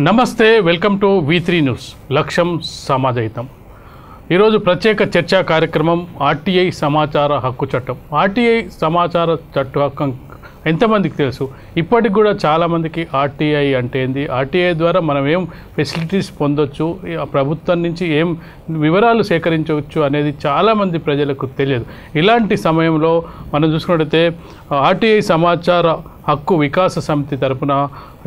నమస్తే, welcome to V3 news. లక్ష్యం సమాజహితం. ఈరోజు ప్రత్యేక చర్చా కార్యక్రమం ఆర్టీఐ సమాచార హక్కు చట్టం. ఆర్టీఐ సమాచార హక్కు ఎంతమందికి తెలుసు? ఇప్పటికి కూడా చాలామందికి ఆర్టీఐ అంటే ఏంది, ఆర్టీఐ ద్వారా మనం ఏం ఫెసిలిటీస్ పొందొచ్చు, ప్రభుత్వం నుంచి ఏం వివరాలు సేకరించవచ్చు అనేది చాలామంది ప్రజలకు తెలియదు. ఇలాంటి సమయంలో మనం చూసుకున్నట్టయితే ఆర్టీఐ సమాచార హక్కు వికాస సమితి తరపున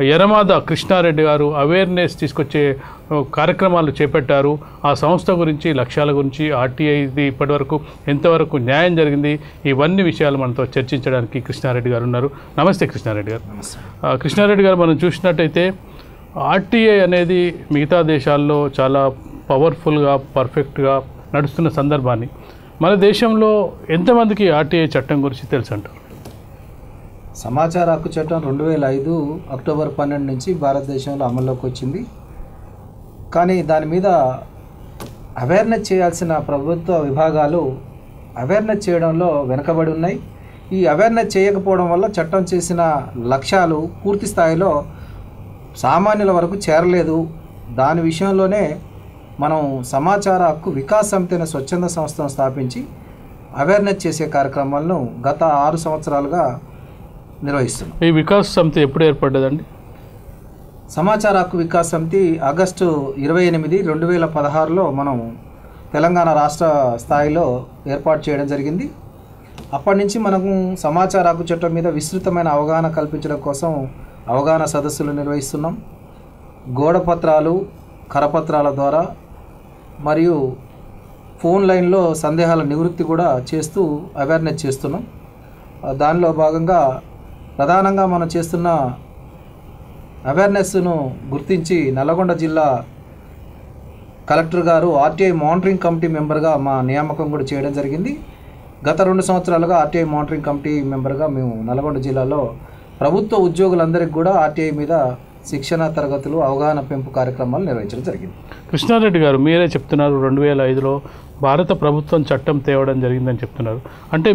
యరమాద కృష్ణారెడ్డి గారు అవేర్నెస్ తీసుకొచ్చే కార్యక్రమాలు చేపట్టారు. ఆ సంస్థ గురించి, లక్ష్యాల గురించి, ఆర్టీఐది ఇప్పటివరకు ఎంతవరకు న్యాయం జరిగింది, ఇవన్నీ విషయాలు మనతో చర్చించడానికి కృష్ణారెడ్డి గారు ఉన్నారు. నమస్తే కృష్ణారెడ్డి గారు. కృష్ణారెడ్డి గారు, మనం చూసినట్టయితే ఆర్టీఐ అనేది మిగతా దేశాల్లో చాలా పవర్ఫుల్గా, పర్ఫెక్ట్గా నడుస్తున్న సందర్భాన్ని మన దేశంలో ఎంతమందికి ఆర్టీఐ చట్టం గురించి తెలుసు అంటారు? సమాచార హక్కు చట్టం 2005 అక్టోబర్ 12 నుంచి భారతదేశంలో అమల్లోకి వచ్చింది. కానీ దాని మీద అవేర్నెస్ చేయాల్సిన ప్రభుత్వ విభాగాలు అవేర్నెస్ చేయడంలో వెనుకబడి ఉన్నాయి. ఈ అవేర్నెస్ చేయకపోవడం వల్ల చట్టం చేసిన లక్ష్యాలు పూర్తి స్థాయిలో సామాన్యుల వరకు చేరలేదు. దాని విషయంలోనే మనం సమాచార హక్కు వికాస్ సమితి అనే స్వచ్ఛంద సంస్థను స్థాపించి అవేర్నెస్ చేసే కార్యక్రమాలను గత 6 సంవత్సరాలుగా నిర్వహిస్తున్నాం. ఈ వికాస్ సమితి ఎప్పుడు ఏర్పడ్డదండి? సమాచార హక్కు వికాస్ సమితి ఆగస్టు 28, 2016లో మనం తెలంగాణ రాష్ట్ర స్థాయిలో ఏర్పాటు చేయడం జరిగింది. అప్పటి నుంచి మనము సమాచార హక్కు చట్టం మీద విస్తృతమైన అవగాహన కల్పించడం కోసం అవగాహన సదస్సులు నిర్వహిస్తున్నాం. గోడపత్రాలు, కరపత్రాల ద్వారా మరియు ఫోన్ లైన్లో సందేహాల నివృత్తి కూడా చేస్తూ అవేర్నెస్ చేస్తున్నాం. దానిలో భాగంగా ప్రధానంగా మనం చేస్తున్న అవేర్నెస్ను గుర్తించి నల్లగొండ జిల్లా కలెక్టర్ గారు ఆర్టీఐ మానిటరింగ్ కమిటీ మెంబర్గా మా నియామకం కూడా చేయడం జరిగింది. గత 2 సంవత్సరాలుగా ఆర్టీఐ మానిటరింగ్ కమిటీ మెంబర్గా మేము నల్లగొండ జిల్లాలో ప్రభుత్వ ఉద్యోగులందరికీ కూడా ఆర్టీఐ మీద శిక్షణ తరగతులు, అవగాహన పెంపు కార్యక్రమాలు నిర్వహించడం జరిగింది. కృష్ణారెడ్డి గారు, మీరే చెప్తున్నారు 2005లో భారత ప్రభుత్వం చట్టం తేవడం జరిగిందని చెప్తున్నారు. అంటే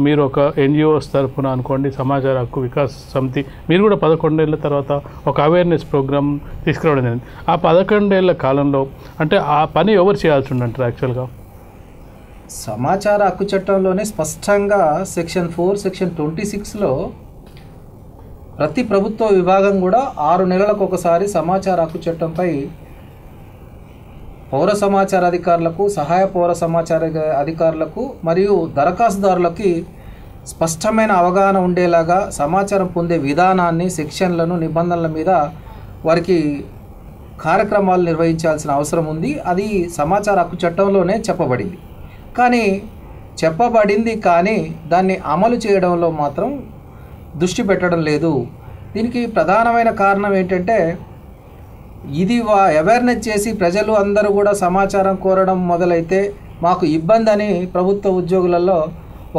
మీరు ఒక ఎన్జిఓస్ తరఫున అనుకోండి, సమాచార హక్కు వికాస్ సమితి, మీరు కూడా 11 ఏళ్ళ తర్వాత ఒక అవేర్నెస్ ప్రోగ్రామ్ తీసుకురావడం జరిగింది. ఆ 11 ఏళ్ళ కాలంలో అంటే ఆ పని ఎవరు చేయాల్సి ఉందంటారు? యాక్చువల్గా సమాచార హక్కు చట్టంలోనే స్పష్టంగా సెక్షన్ 4, సెక్షన్ 26లో ప్రతి ప్రభుత్వ విభాగం కూడా 6 నెలలకు ఒకసారి సమాచార హక్కు చట్టంపై పౌర సమాచార అధికారులకు, సహాయ పౌర సమాచార అధికారులకు మరియు దరఖాస్తుదారులకి స్పష్టమైన అవగాహన ఉండేలాగా సమాచారం పొందే విధానాన్ని, సెక్షన్లను, నిబంధనల మీద వారికి కార్యక్రమాలు నిర్వహించాల్సిన అవసరం ఉంది. అది సమాచార హక్కు చట్టంలోనే చెప్పబడింది. కానీ దాన్ని అమలు చేయడంలో మాత్రం దృష్టి పెట్టడం లేదు. దీనికి ప్రధానమైన కారణం ఏంటంటే, ఇది అవేర్నెస్ చేసి ప్రజలు అందరూ కూడా సమాచారం కోరడం మొదలైతే మాకు ఇబ్బంది అని ప్రభుత్వ ఉద్యోగులలో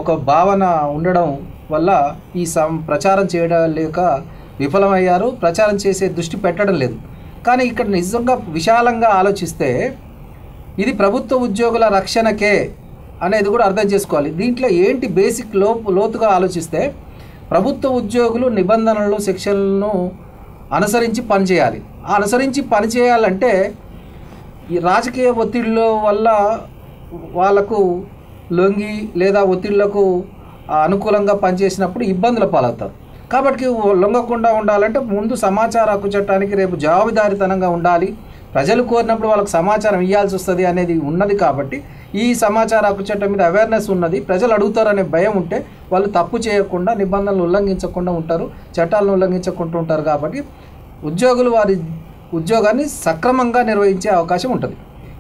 ఒక భావన ఉండడం వల్ల ఈ ప్రచారం చేయడం లేక విఫలమయ్యారు. ప్రచారం చేసే దృష్టి పెట్టడం లేదు. కానీ ఇక్కడ నిజంగా విశాలంగా ఆలోచిస్తే ఇది ప్రభుత్వ ఉద్యోగుల రక్షణకే అనేది కూడా అర్థం చేసుకోవాలి. దీంట్లో ఏంటి బేసిక్ లోతుగా ఆలోచిస్తే, ప్రభుత్వ ఉద్యోగులు నిబంధనలు, సెక్షన్లను అనుసరించి పనిచేయాలి. అనుసరించి పనిచేయాలంటే ఈ రాజకీయ ఒత్తిడిలో వల్ల వాళ్ళకు లొంగి లేదా ఒత్తిళ్లకు అనుకూలంగా పనిచేసినప్పుడు ఇబ్బందుల పాలవుతారు. కాబట్టి లొంగకుండా ఉండాలంటే ముందు సమాచార హక్కు చట్టానికి రేపు జవాబుదారీతనంగా ఉండాలి. ప్రజలు కోరినప్పుడు వాళ్ళకు సమాచారం ఇవ్వాల్సి వస్తుంది అనేది ఉన్నది. కాబట్టి ఈ సమాచార హక్కు చట్టం మీద అవేర్నెస్ ఉన్నది. ప్రజలు అడుగుతారనే భయం ఉంటే వాళ్ళు తప్పు చేయకుండా, నిబంధనలు ఉల్లంఘించకుండా ఉంటారు, చట్టాలను ఉల్లంఘించకుండా ఉంటారు. కాబట్టి ఉద్యోగులు వారి ఉద్యోగాన్ని సక్రమంగా నిర్వహించే అవకాశం ఉంటుంది.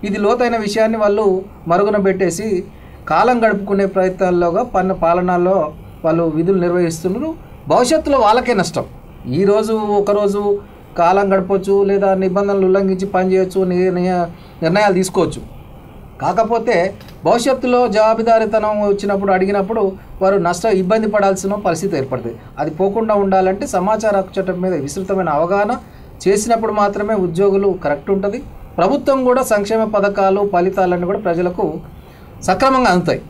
ఇది లోతైన విషయాన్ని వాళ్ళు మరుగున పెట్టేసి కాలం గడుపుకునే ప్రయత్నాల్లోగా పాలనలో వాళ్ళు విధులు నిర్వహిస్తున్నారు. భవిష్యత్తులో వాళ్ళకే నష్టం. ఈరోజు ఒకరోజు కాలం గడపవచ్చు, లేదా నిబంధనలు ఉల్లంఘించి పనిచేయవచ్చు, నిర్ణయాలు తీసుకోవచ్చు. కాకపోతే భవిష్యత్తులో జవాబుదారీతనం వచ్చినప్పుడు, అడిగినప్పుడు వారు ఇబ్బంది పడాల్సిన పరిస్థితి ఏర్పడుతుంది. అది పోకుండా ఉండాలంటే సమాచార హక్కు చట్టం మీద విస్తృతమైన అవగాహన చేసినప్పుడు మాత్రమే ఉద్యోగులు కరెక్ట్ ఉంటుంది. ప్రభుత్వం కూడా సంక్షేమ పథకాలు, ఫలితాలన్నీ కూడా ప్రజలకు సక్రమంగా అందుతాయి.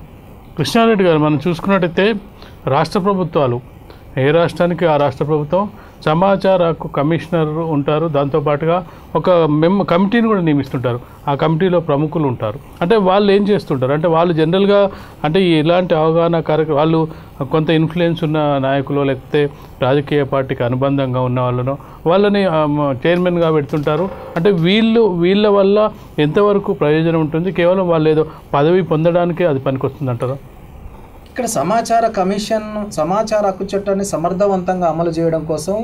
కృష్ణారెడ్డి గారు, మనం చూసుకున్నట్టయితే రాష్ట్ర ప్రభుత్వాలు ఏ రాష్ట్రానికి ఆ రాష్ట్ర ప్రభుత్వం సమాచార హక్కు కమిషనర్ ఉంటారు, దాంతోపాటుగా ఒక కమిటీని కూడా నియమిస్తుంటారు. ఆ కమిటీలో ప్రముఖులు ఉంటారు. అంటే వాళ్ళు ఏం చేస్తుంటారు అంటే వాళ్ళు జనరల్గా అంటే ఇలాంటి అవగాహన కార్యక్రమం వాళ్ళు కొంత ఇన్ఫ్లుయెన్స్ ఉన్న నాయకులు లేకపోతే రాజకీయ పార్టీకి అనుబంధంగా ఉన్న వాళ్ళని చైర్మన్గా పెడుతుంటారు. అంటే వీళ్ళ వల్ల ఎంతవరకు ప్రయోజనం ఉంటుంది? కేవలం వాళ్ళు ఏదో పదవి పొందడానికే అది పనికొస్తుంది అంటారా? ఇక్కడ సమాచార హక్కు చట్టాన్ని సమర్థవంతంగా అమలు చేయడం కోసం,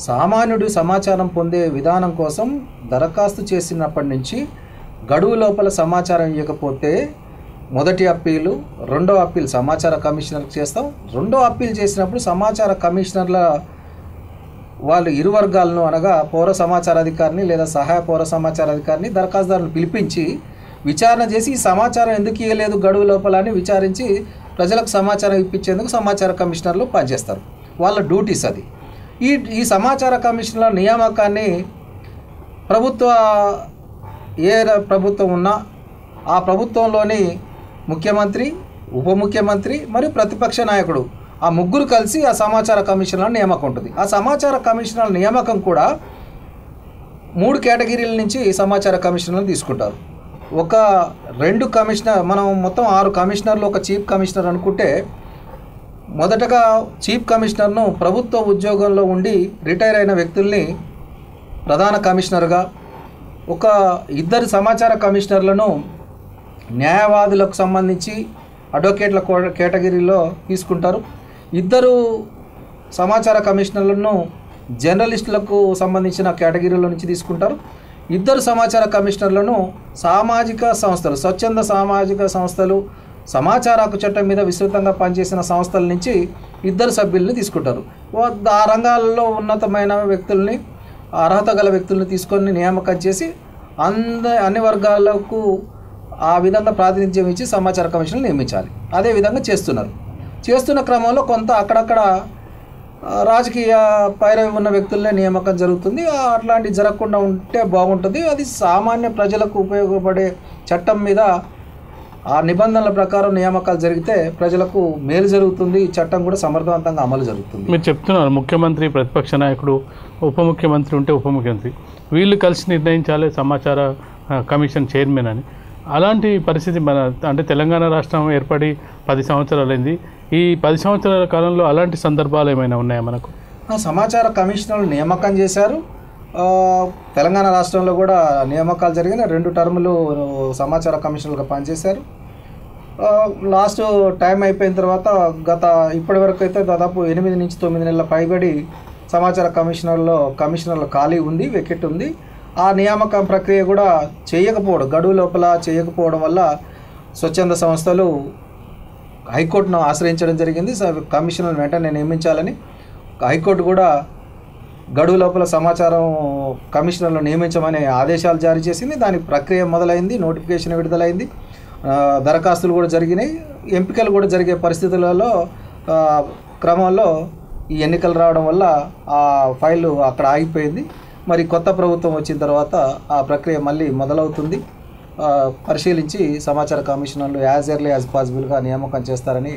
సామాన్యుడు సమాచారం పొందే విధానం కోసం దరఖాస్తు చేసినప్పటి నుంచి గడువు లోపల సమాచారం ఇవ్వకపోతే మొదటి అప్పీలు, రెండో అప్పీల్ సమాచార కమిషనర్కి చేస్తాం. రెండో అప్పీల్ చేసినప్పుడు సమాచార కమిషనర్ల వాళ్ళు ఇరు వర్గాలను అనగా పౌర సమాచార అధికారిని లేదా సహాయ పౌర సమాచార అధికారిని దరఖాస్తుదారులను పిలిపించి విచారణ చేసి ఈ సమాచారం ఎందుకు ఇవ్వలేదు గడువు లోపల అని విచారించి ప్రజలకు సమాచారం ఇప్పించేందుకు సమాచార కమిషనర్లు పనిచేస్తారు. వాళ్ళ డ్యూటీస్ అది. ఈ సమాచార కమిషనర్ల నియామకాన్ని ఏ ప్రభుత్వం ఉన్నా ఆ ప్రభుత్వంలోని ముఖ్యమంత్రి, ఉప ముఖ్యమంత్రి మరియు ప్రతిపక్ష నాయకుడు ఆ ముగ్గురు కలిసి ఆ సమాచార కమిషనర్ల నియామకం ఉంటుంది. ఆ సమాచార కమిషనర్ల నియామకం కూడా 3 కేటగిరీల నుంచి సమాచార కమిషనర్లు తీసుకుంటారు. 2 కమిషనర్, మనం మొత్తం 6 కమిషనర్లు, ఒక చీఫ్ కమిషనర్ అనుకుంటే మొదటగా చీఫ్ కమిషనర్ను ప్రభుత్వ ఉద్యోగంలో ఉండి రిటైర్ అయిన వ్యక్తుల్ని ప్రధాన కమిషనర్గా, 2 సమాచార కమిషనర్లను న్యాయవాదులకు సంబంధించి అడ్వకేట్ల కేటగిరీలో తీసుకుంటారు. 2 సమాచార కమిషనర్లను జర్నలిస్టులకు సంబంధించిన కేటగిరీలో నుంచి తీసుకుంటారు. 2 సమాచార కమిషనర్లను సామాజిక సంస్థలు, స్వచ్ఛంద సామాజిక సంస్థలు, సమాచార హక్కు చట్టం మీద విస్తృతంగా పనిచేసిన సంస్థల నుంచి 2 సభ్యుల్ని తీసుకుంటారు. ఆ రంగాల్లో ఉన్నతమైన వ్యక్తుల్ని, అర్హత గల వ్యక్తుల్ని తీసుకొని నియామకం చేసి అన్ని వర్గాలకు ఆ విధంగా ప్రాతినిధ్యం ఇచ్చి సమాచార కమిషన్లు నియమించాలి. అదేవిధంగా చేస్తున్న క్రమంలో కొంత అక్కడక్కడ రాజకీయ పైరవి ఉన్న వ్యక్తులనే నియామకం జరుగుతుంది. అట్లాంటివి జరగకుండా ఉంటే బాగుంటుంది. అది సామాన్య ప్రజలకు ఉపయోగపడే చట్టం మీద ఆ నిబంధనల ప్రకారం నియామకాలు జరిగితే ప్రజలకు మేలు జరుగుతుంది. ఈ చట్టం కూడా సమర్థవంతంగా అమలు జరుగుతుంది. మీరు చెప్తున్నారు ముఖ్యమంత్రి, ప్రతిపక్ష నాయకుడు, ఉప ముఖ్యమంత్రి ఉంటే ఉప ముఖ్యమంత్రి వీళ్ళు కలిసి నిర్ణయించాలి సమాచార కమిషన్ చైర్మన్ అని. అలాంటి పరిస్థితి అంటే తెలంగాణ రాష్ట్రం ఏర్పడి 10 సంవత్సరాలైంది. ఈ 10 సంవత్సరాల కాలంలో అలాంటి సందర్భాలు ఏమైనా ఉన్నాయా మనకు? సమాచార కమిషనర్లు నియామకం చేశారు. తెలంగాణ రాష్ట్రంలో కూడా నియామకాలు జరిగిన 2 టర్ములు సమాచార కమిషనర్లుగా పనిచేశారు. లాస్ట్ టైం అయిపోయిన తర్వాత ఇప్పటి వరకు అయితే దాదాపు 8 నుంచి 9 నెలల పైబడి సమాచార కమిషనర్ల ఖాళీ ఉంది, వెకెట్ ఉంది. ఆ నియామకం ప్రక్రియ కూడా గడువు లోపల చేయకపోవడం వల్ల స్వచ్ఛంద సంస్థలు హైకోర్టును ఆశ్రయించడం జరిగింది. కమిషనర్ వెంటనే నియమించాలని హైకోర్టు కూడా గడువు లోపల సమాచారం కమిషనర్లు నియమించమని ఆదేశాలు జారీ చేసింది. దాని ప్రక్రియ మొదలైంది, నోటిఫికేషన్ విడుదలైంది, దరఖాస్తులు కూడా జరిగినాయి, ఎంపికలు కూడా జరిగే పరిస్థితులలో క్రమంలో ఈ ఎన్నికలు రావడం వల్ల ఆ ఫైలు అక్కడ ఆగిపోయింది. మరి కొత్త ప్రభుత్వం వచ్చిన తర్వాత ఆ ప్రక్రియ మళ్ళీ మొదలవుతుంది. పరిశీలించి సమాచార కమిషనర్లు యాజ్ ఎర్లీ యాజ్ పాసిబుల్గా నియామకం చేస్తారని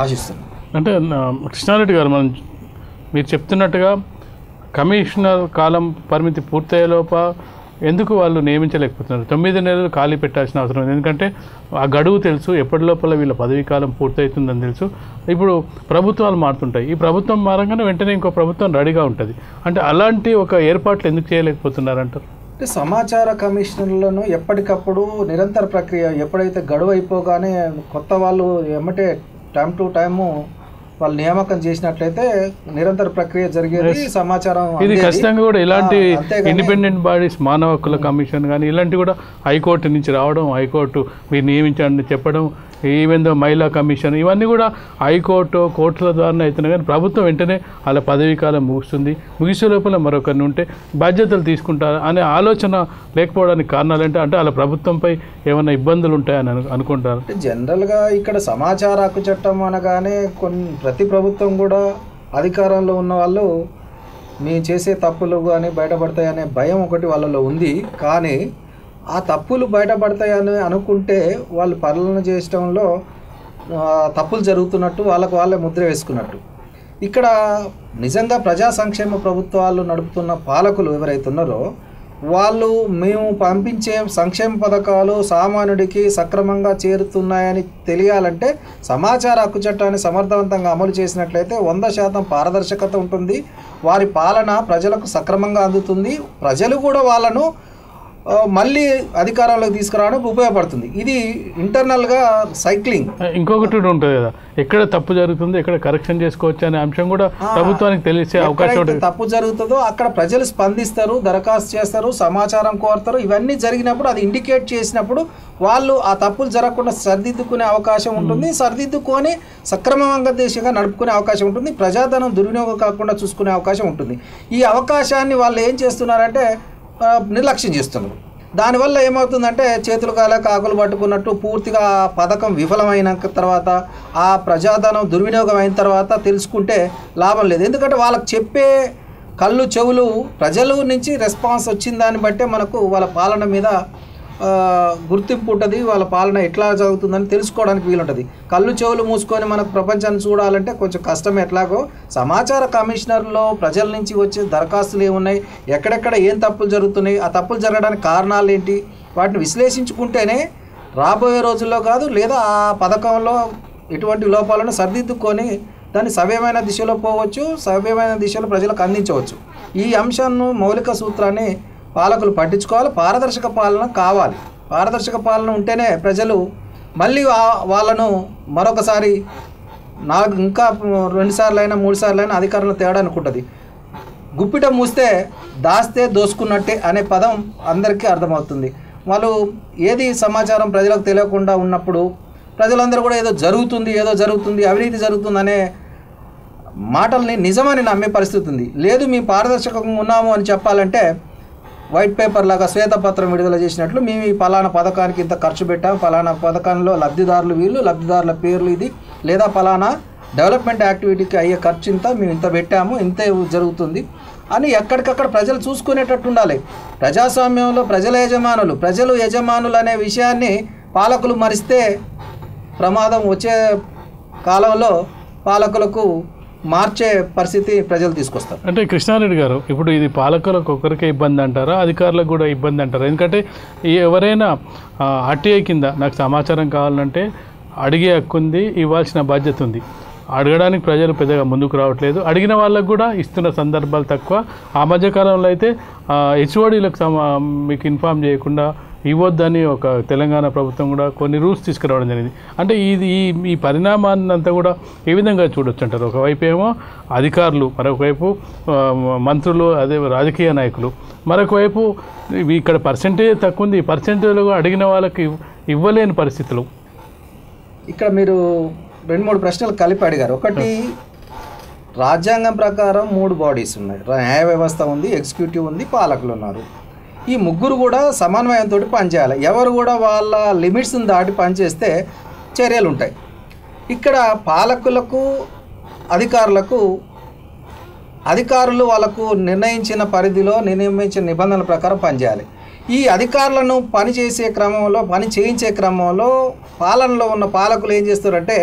ఆశిస్తున్నాం. అంటే కృష్ణారెడ్డి గారు, మీరు చెప్తున్నట్టుగా కమిషనర్ కాలం పరిమితి పూర్తయ్యేలోప ఎందుకు వాళ్ళు నియమించలేకపోతున్నారు? 9 నెలలు ఖాళీ పెట్టాల్సిన అవసరం ఉంది. ఎందుకంటే ఆ గడువు తెలుసు, ఎప్పటి లోపల వీళ్ళ పదవీ కాలం పూర్తవుతుందని తెలుసు. ఇప్పుడు ప్రభుత్వాలు మారుతుంటాయి. ఈ ప్రభుత్వం మారంగానే వెంటనే ఇంకో ప్రభుత్వం రెడీగా ఉంటుంది. అంటే అలాంటి ఒక ఏర్పాట్లు ఎందుకు చేయలేకపోతున్నారంటారు? అంటే సమాచార కమిషనర్లను ఎప్పటికప్పుడు నిరంతర ప్రక్రియ, ఎప్పుడైతే గడువు అయిపోగానే కొత్త వాళ్ళు ఎమ్మటే టైం టు టైము వాళ్ళు నియామకం చేసినట్లయితే నిరంతర ప్రక్రియ జరిగేది. సమాచారం ఇది ఖచ్చితంగా కూడా ఇలాంటి ఇండిపెండెంట్ బాడీస్, మానవ హక్కుల కమిషన్ కానీ ఇలాంటివి కూడా హైకోర్టు నుంచి రావడం, హైకోర్టు మీరు నియమించండి చెప్పడం, ఈవెన్ దో మహిళా కమిషన్, ఇవన్నీ కూడా కోర్టుల ద్వారా అవుతున్నాయి. కానీ ప్రభుత్వం వెంటనే వాళ్ళ పదవీ కాలం ముగిసే లోపల మరొకరిని ఉంటే బాధ్యతలు తీసుకుంటారు అనే ఆలోచన లేకపోవడానికి కారణాలు ఏంటంటే అంటే వాళ్ళ ప్రభుత్వంపై ఏమైనా ఇబ్బందులు ఉంటాయని అనుకుంటారు. జనరల్గా ఇక్కడ సమాచార హక్కు చట్టం అనగానే ప్రతి ప్రభుత్వం కూడా అధికారంలో ఉన్న వాళ్ళు మేము చేసే తప్పులు కానీ బయటపడతాయనే భయం ఒకటి వాళ్ళలో ఉంది. కానీ ఆ తప్పులు బయటపడతాయని అనుకుంటే వాళ్ళు పాలన చేయడంలో తప్పులు జరుగుతున్నట్టు వాళ్ళకు వాళ్ళే ముద్ర వేసుకున్నట్టు. ఇక్కడ నిజంగా ప్రజా సంక్షేమ ప్రభుత్వాలు నడుపుతున్న పాలకులు ఎవరైతే ఉన్నారో వాళ్ళు మేము పంపించే సంక్షేమ పథకాలు సామాన్యుడికి సక్రమంగా చేరుతున్నాయని తెలియాలంటే సమాచార హక్కు చట్టాన్ని సమర్థవంతంగా అమలు చేసినట్లయితే 100% పారదర్శకత ఉంటుంది. వారి పాలన ప్రజలకు సక్రమంగా అందుతుంది. ప్రజలు కూడా వాళ్ళను మళ్ళీ అధికారంలోకి తీసుకురావడానికి ఉపయోగపడుతుంది. ఇది ఇంటర్నల్గా సైక్లింగ్. ఇంకొకటి ఉంటుంది కదా, ఎక్కడ తప్పు జరుగుతుందో ఎక్కడ కరెక్షన్ చేసుకోవచ్చు అనే అంశం కూడా ప్రభుత్వానికి తెలిసే అవకాశం ఉంటుంది. తప్పు జరుగుతుందో అక్కడ ప్రజలు స్పందిస్తారు, దరఖాస్తు చేస్తారు, సమాచారం కోరుతారు. ఇవన్నీ జరిగినప్పుడు అది ఇండికేట్ చేసినప్పుడు వాళ్ళు ఆ తప్పులు జరగకుండా సరిదిద్దుకునే అవకాశం ఉంటుంది. సరిదిద్దుకొని సక్రమంగా దిశగా నడుపుకునే అవకాశం ఉంటుంది. ప్రజాధనం దుర్వినియోగం కాకుండా చూసుకునే అవకాశం ఉంటుంది. ఈ అవకాశాన్ని వాళ్ళు ఏం చేస్తున్నారంటే నిర్లక్ష్యం చేస్తున్నారు. దానివల్ల ఏమవుతుందంటే చేతులు కాలేక ఆకులు పట్టుకున్నట్టు పూర్తిగా పథకం విఫలమైన తర్వాత ఆ ప్రజాధనం దుర్వినియోగం అయిన తర్వాత తెలుసుకుంటే లాభం లేదు. ఎందుకంటే వాళ్ళకి చెప్పే కళ్ళు చెవులు ప్రజల నుంచి రెస్పాన్స్ వచ్చిన దాన్ని బట్టే మనకు వాళ్ళ పాలన మీద గుర్తింపు ఉంటుంది. వాళ్ళ పాలన ఎట్లా జరుగుతుందని తెలుసుకోవడానికి వీలుంటుంది. కళ్ళు చెవులు మూసుకొని మనకు ప్రపంచాన్ని చూడాలంటే కొంచెం కష్టం. ఎట్లాగో సమాచార కమిషనర్లో ప్రజల నుంచి వచ్చే దరఖాస్తులు ఏమున్నాయి, ఎక్కడెక్కడ ఏం తప్పులు జరుగుతున్నాయి, ఆ తప్పులు జరగడానికి కారణాలు ఏంటి, వాటిని విశ్లేషించుకుంటేనే రాబోయే రోజుల్లో కాదు లేదా ఆ పథకంలో ఎటువంటి లోపాలను సరిదిద్దుకొని దాన్ని సవ్యమైన దిశలో పోవచ్చు, సవ్యమైన దిశలో ప్రజలకు అందించవచ్చు. ఈ అంశాన్ని మౌలిక సూత్రాన్ని పాలకులు పట్టించుకోవాలి. పారదర్శక పాలన కావాలి. పారదర్శక పాలన ఉంటేనే ప్రజలు మళ్ళీ వాళ్ళను మరొకసారి ఇంకా 2 సార్లు అయినా 3 సార్లు అయినా అధికారంలో తేడానికి ఉంటుంది. గుప్పిట మూస్తే దాస్తే దోసుకున్నట్టే అనే పదం అందరికీ అర్థమవుతుంది. వాళ్ళు ఏది సమాచారం ప్రజలకు తెలియకుండా ఉన్నప్పుడు ప్రజలందరూ కూడా ఏదో జరుగుతుంది అవినీతి జరుగుతుంది అనే మాటల్ని నిజమని నమ్మే పరిస్థితి ఉంది. లేదు మేము పారదర్శకంగా ఉన్నాము అని చెప్పాలంటే వైట్ పేపర్ లాగా శ్వేతపత్రం విడుదల చేసినట్లు మేము ఈ పలానా పథకానికి ఇంత ఖర్చు పెట్టాము, పలానా పథకంలో లబ్ధిదారులు వీళ్ళు, లబ్ధిదారుల పేర్లు ఇది, లేదా పలానా డెవలప్మెంట్ యాక్టివిటీకి అయ్యే ఖర్చు ఇంత, మేము ఇంత పెట్టాము, ఇంతే జరుగుతుంది అని ఎక్కడికక్కడ ప్రజలు చూసుకునేటట్టు ఉండాలి. ప్రజాస్వామ్యంలో ప్రజలు యజమానులు అనే విషయాన్ని పాలకులు మరిస్తే ప్రమాదం. వచ్చే కాలంలో పాలకులకు మార్చే పరిస్థితి ప్రజలు తీసుకొస్తారు. అంటే కృష్ణారెడ్డి గారు, ఇప్పుడు ఇది పాలకులకు ఒకరికే ఇబ్బంది అంటారా, అధికారులకు కూడా ఇబ్బంది అంటారా? ఎందుకంటే ఎవరైనా ఆర్టీఐ కింద నాకు సమాచారం కావాలంటే అడిగే హక్కు ఉంది, ఇవ్వాల్సిన బాధ్యత ఉంది. అడగడానికి ప్రజలు పెద్దగా ముందుకు రావట్లేదు. అడిగిన వాళ్ళకు కూడా ఇస్తున్న సందర్భాలు తక్కువ. ఆ మధ్యకాలంలో అయితే హెచ్ఓడీలకు మీకు ఇన్ఫామ్ చేయకుండా ఇవ్వద్దని ఒక తెలంగాణ ప్రభుత్వం కూడా కొన్ని రూల్స్ తీసుకురావడం జరిగింది. అంటే ఈ పరిణామాన్ని అంతా కూడా ఏ విధంగా చూడొచ్చు అంటారు? ఒకవైపు ఏమో అధికారులు, మరొకవైపు మంత్రులు, అదే రాజకీయ నాయకులు, మరొకవైపు ఇక్కడ పర్సెంటేజ్ తక్కువ ఉంది, పర్సెంటేజ్లో అడిగిన వాళ్ళకి ఇవ్వలేని పరిస్థితులు. ఇక్కడ మీరు 2-3 ప్రశ్నలు కలిపి అడిగారు. ఒకటి, రాజ్యాంగం ప్రకారం 3 బాడీస్ ఉన్నాయి. న్యాయ వ్యవస్థ ఉంది, ఎగ్జిక్యూటివ్ ఉంది, పాలకులు ఉన్నారు. ఈ ముగ్గురు కూడా సమన్వయంతో పనిచేయాలి. ఎవరు కూడా వాళ్ళ లిమిట్స్ని దాటి పనిచేస్తే చర్యలు ఉంటాయి. ఇక్కడ పాలకులకు, అధికారులు వాళ్ళకు నిర్ణయించిన పరిధిలో నిర్ణయించిన నిబంధనల ప్రకారం పనిచేయాలి. ఈ అధికారులను పని చేయించే క్రమంలో పాలనలో ఉన్న పాలకులు ఏం చేస్తారంటే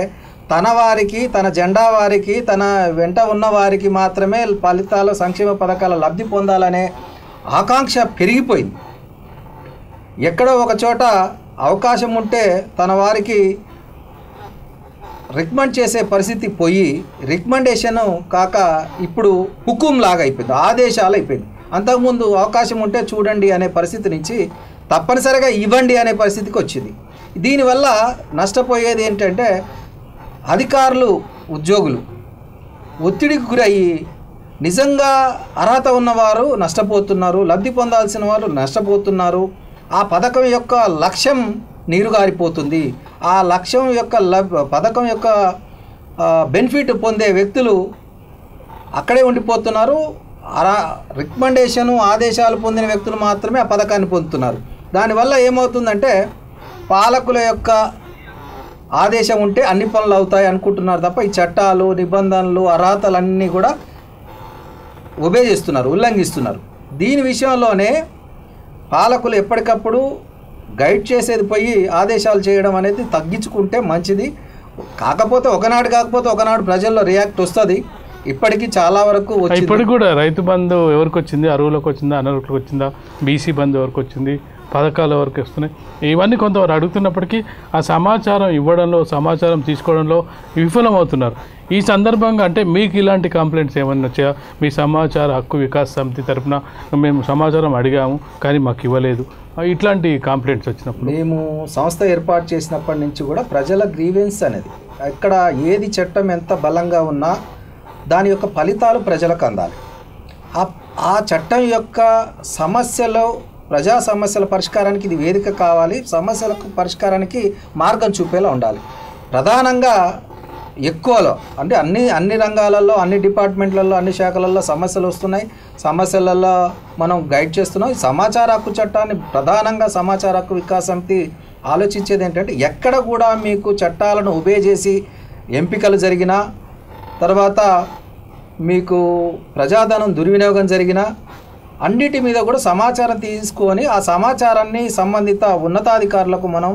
తన వారికి, తన జెండా వారికి, తన వెంట ఉన్న వారికి మాత్రమే ఫలితాలు, సంక్షేమ పథకాల లబ్ధి పొందాలనే ఆకాంక్ష పెరిగిపోయింది. ఎక్కడో ఒక చోట అవకాశం ఉంటే తన వారికి రికమెండ్ చేసే పరిస్థితి పోయి రికమెండేషన్ కాక ఇప్పుడు హుకుం లాగా అయిపోయింది, ఆదేశాలు అయిపోయింది. అంతకుముందు అవకాశం ఉంటే చూడండి అనే పరిస్థితి నుంచి తప్పనిసరిగా ఇవ్వండి అనే పరిస్థితికి వచ్చింది. దీనివల్ల నష్టపోయేది ఏంటంటే అధికారులు, ఉద్యోగులు ఒత్తిడికి గురయ్యి నిజంగా అర్హత ఉన్నవారు నష్టపోతున్నారు, లబ్ధి పొందాల్సిన వారు నష్టపోతున్నారు. ఆ పథకం యొక్క లక్ష్యం నీరుగారిపోతుంది. ఆ లక్ష్యం యొక్క పథకం యొక్క బెనిఫిట్ పొందే వ్యక్తులు అక్కడే ఉండిపోతున్నారు. రికమెండేషను, ఆదేశాలు పొందిన వ్యక్తులు మాత్రమే ఆ పథకాన్ని పొందుతున్నారు. దానివల్ల ఏమవుతుందంటే పాలకుల యొక్క ఆదేశం ఉంటే అన్ని పనులు అవుతాయి అనుకుంటున్నారు తప్ప ఈ చట్టాలు, నిబంధనలు, అర్హతలన్నీ కూడా ఉల్లంఘిస్తున్నారు. దీని విషయంలోనే పాలకులు ఎప్పటికప్పుడు గైడ్ చేసేది పోయి ఆదేశాలు చేయడం అనేది తగ్గించుకుంటే మంచిది. కాకపోతే ఒకనాడు ప్రజల్లో రియాక్ట్ వస్తుంది. ఇప్పటికీ చాలా వరకు వచ్చింది. ఇప్పటికి కూడా రైతు బంధు ఎవరికి వచ్చింది, అరువులకు వచ్చిందా, అనర్హులకు వచ్చిందా, బీసీ బంధు ఎవరికి వచ్చింది, పథకాలు ఎవరికి వస్తున్నాయి, ఇవన్నీ కొంతవరకు అడుగుతున్నప్పటికీ ఆ సమాచారం ఇవ్వడంలో, సమాచారం తీసుకోవడంలో విఫలమవుతున్నారు. ఈ సందర్భంగా అంటే మీకు ఇలాంటి కంప్లైంట్స్ ఏమన్నా వచ్చాయా? మీ సమాచార హక్కు వికాస్ సమితి తరఫున మేము సమాచారం అడిగాము కానీ మాకు ఇవ్వలేదు, ఇట్లాంటి కంప్లైంట్స్ వచ్చినప్పుడు? మేము సంస్థ ఏర్పాటు చేసినప్పటి నుంచి కూడా ప్రజల గ్రీవెన్స్ అనేది ఎక్కడ ఏది చట్టం ఎంత బలంగా ఉన్నా దాని యొక్క ఫలితాలు ప్రజలకు అందాలి. ఆ చట్టం యొక్క సమస్యలో ప్రజా సమస్యల పరిష్కారానికి ఇది వేదిక కావాలి, సమస్యలకు పరిష్కారానికి మార్గం చూపేలా ఉండాలి. ప్రధానంగా ఎక్కువలో అంటే అన్ని రంగాలలో, అన్ని డిపార్ట్మెంట్లలో, అన్ని శాఖలలో సమస్యలు వస్తున్నాయి. సమస్యలలో మనం గైడ్ చేస్తున్నాం. ఈ సమాచార హక్కు చట్టాన్ని ప్రధానంగా సమాచార హక్కు వికాస్ సమితి ఆలోచించేది ఏంటంటే ఎక్కడ కూడా మీకు చట్టాలను ఒబే చేసి ఎంపికలు జరిగినా, తర్వాత మీకు ప్రజాధనం దుర్వినియోగం జరిగినా అన్నిటి మీద కూడా సమాచారం తీసుకొని ఆ సమాచారాన్ని సంబంధిత ఉన్నతాధికారులకు మనం